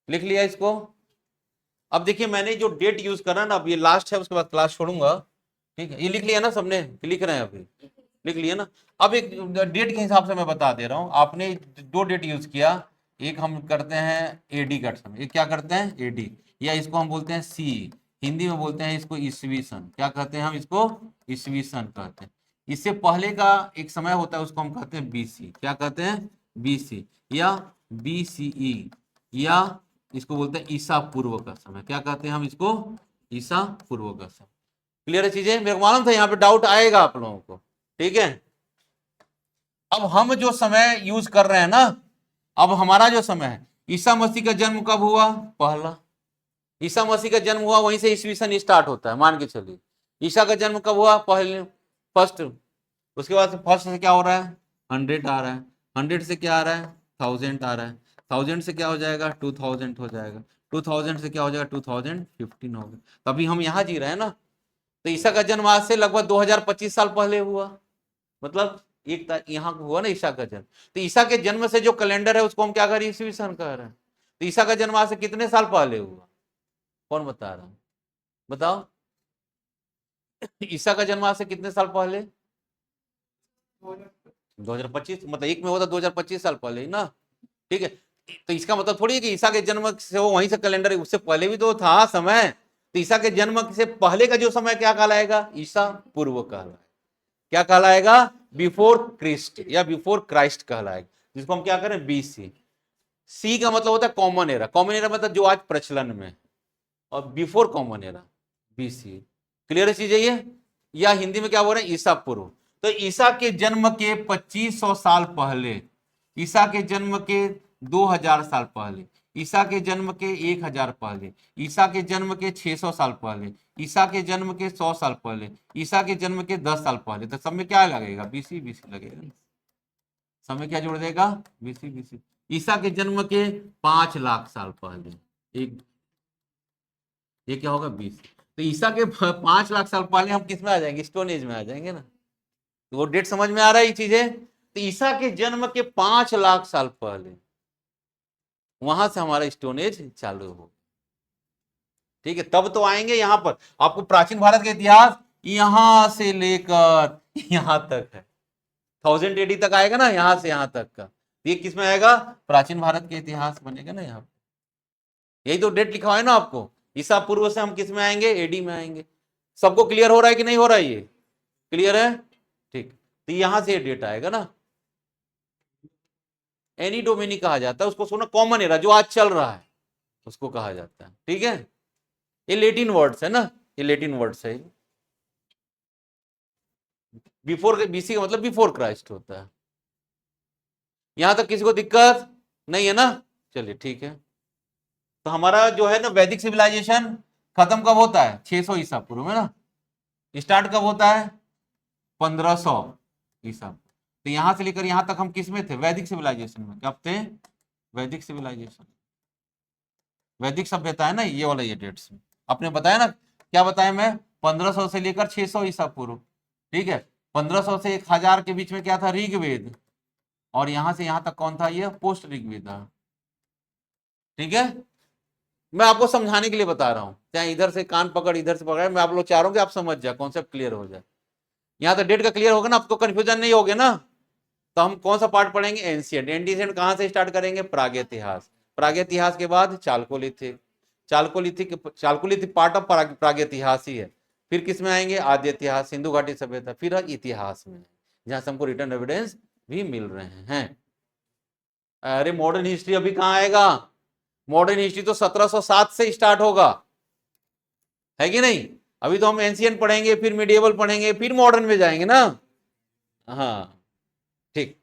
लिख लिया इसको। अब देखिए मैंने जो डेट यूज करा ना, अब ये लास्ट है, उसके बाद क्लास छोड़ूंगा। ठीक है, ये लिख लिया ना सबने, लिख रहे हैं अभी, लिख लिया ना। अब एक डेट के हिसाब से मैं बता दे रहा हूं, आपने दो डेट यूज किया। एक हम करते हैं एडी का समय, ये क्या करते हैं, एडी, या इसको हम बोलते हैं सी, हिंदी में बोलते हैं इसको ईसवी सन। क्या कहते हैं हम इसको, ईसवी सन कहते हैं। इससे पहले का एक समय होता है, उसको हम कहते हैं बीसी। क्या कहते हैं, बीसी या बीसीई, या इसको बोलते हैं ईसा पूर्व का समय। क्या कहते हैं हम इसको, ईसा पूर्व का समय। क्लियर है चीजें, मेरे को मालूम था यहाँ पे डाउट आएगा आप लोगों को। ठीक है, अब हम जो समय यूज कर रहे हैं ना, अब हमारा जो समय है, ईसा मसीह का जन्म कब हुआ? पहला। ईसा मसीह का जन्म हुआ, वहीं से ईस्वी सन स्टार्ट होता है, मान के चलिए। ईसा का जन्म कब हुआ? पहले, फर्स्ट। उसके बाद फर्स्ट से क्या हो रहा है? 100 आ रहा है। 100 से क्या आ रहा है? 1000 आ रहा है। 1000 से क्या हो जाएगा? 2000 हो जाएगा। 2000 से क्या हो जाएगा? 2015 हो गया। तभी हम यहाँ जी रहे हैं ना। तो ईसा का जन्म आज से लगभग 2025 साल पहले हुआ। मतलब एक यहाँ हुआ ना ईसा का जन्म। तो ईसा के जन्म से जो कैलेंडर है उसको हम क्या कर रहे हैं? ईस्वी सन कह रहे हैं। तो ईसा का जन्म आज से कितने साल पहले हुआ? कौन बता रहा है? बताओ। ईसा का जन्म आज से कितने साल पहले? 2025, मतलब एक में होता 2025 साल पहले ही ना। ठीक है। तो इसका मतलब थोड़ी है कि ईसा के जन्म से वो वहीं से कैलेंडर, उससे पहले भी तो था समय। तो ईसा के जन्म से पहले का जो समय क्या कहलाएगा? ईसा पूर्व कहलाएगा। क्या कहलाएगा? बिफोर क्रिस्ट या बिफोर क्राइस्ट कहलाएगा, जिसको हम क्या करें? बीसी। सी का मतलब होता है कॉमन एरा। कॉमन एरा मतलब जो आज प्रचलन में, और before common era BC. Clear चीज है ये? या हिंदी में क्या बोल रहे हैं? ईसा पूर्व। तो ईसा के जन्म के 2500 साल पहले, ईसा के जन्म के 2000 साल पहले, ईसा के जन्म के 1000 पहले, ईसा के जन्म के 600 साल पहले, ईसा के जन्म के 100 साल पहले, ईसा के जन्म के 10 साल पहले, तो सब में क्या लगेगा? बीसी बीसी लगेगा। समय क्या जोड़ देगा? BC BC. ईसा के जन्म के 5 लाख साल पहले, एक, ये क्या होगा? 20। तो ईसा के 5 लाख साल पहले हम किस में आ जाएंगे? स्टोन एज में आ जाएंगे ना। तो वो डेट समझ में आ रहा है ये चीजें? तो ईसा के जन्म के 5 लाख साल पहले, वहां से हमारा स्टोन एज चालू हो। ठीक है, तब तो आएंगे यहां पर। आपको प्राचीन भारत का इतिहास यहां से लेकर यहां तक है। 1000 AD तक आएगा ना, यहां से यहां तक का। ये किस में आएगा? प्राचीन भारत के इतिहास बनेगा ना यहाँ। यही तो डेट लिखा है ना आपको। ईसा पूर्व से हम किस में आएंगे? एडी में आएंगे। सबको क्लियर हो रहा है कि नहीं हो रहा है? ये क्लियर है? ठीक। तो यहां से डेट आएगा ना। एनी डोमिनी कहा जाता है उसको, सुनो, कॉमन एरा जो आज चल रहा है उसको कहा जाता है। ठीक है, ये लेटिन वर्ड्स है ना, ये लेटिन वर्ड्स है। बिफोर, बीसी का मतलब बिफोर क्राइस्ट होता है। यहां तक किसी को दिक्कत नहीं है ना? चलिए ठीक है। तो हमारा जो है ना वैदिक सिविलाइजेशन खत्म कब होता है? 600 ईसा पूर्व में ना। स्टार्ट कब होता है? 1500 ईसा। तो यहां से लेकर यहां तक हम किस में थे? वैदिक सिविलाइजेशन में। कब थे? वैदिक सिविलाइजेशन, वैदिक सभ्यता है ना, ये वाला ये डेट्स में आपने बताया ना। क्या बताया मैं? 1500 से लेकर 600 ईसा पूर्व। ठीक है, 1500 से 1000 के बीच में क्या था? ऋग्वेद। और यहां से यहां तक कौन था? ये पोस्ट ऋग्वेद था। ठीक है, मैं आपको समझाने के लिए बता रहा हूं, चाहे इधर से कान पकड़ इधर से पकड़, मैं आप लोग चाह रहा हूं कि आप समझ जाए, कॉन्सेप्ट क्लियर हो जाए। यहां तक डेट का क्लियर होगा ना, आपको कंफ्यूजन नहीं होगा ना। तो हम कौन सा पार्ट पढ़ेंगे? एंशियंट। एंशियंट कहां से स्टार्ट करेंगे? प्रागैतिहास। प्रागैतिहास के बाद चालकोलिथिक। चालकोलिथिक पार्ट ऑफ प्रागैतिहास ही है। फिर किस में आएंगे? आद्य इतिहास, सिंधु घाटी सभ्यता, फिर इतिहास में, जहां से हमको रिटर्न एविडेंस भी मिल रहे हैं। अरे मॉडर्न हिस्ट्री अभी कहां आएगा? मॉडर्न हिस्ट्री तो 1707 से स्टार्ट होगा, है कि नहीं? अभी तो हम एंशियंट पढ़ेंगे, फिर मिडिएवल पढ़ेंगे, फिर मॉडर्न में जाएंगे ना। हाँ ठीक।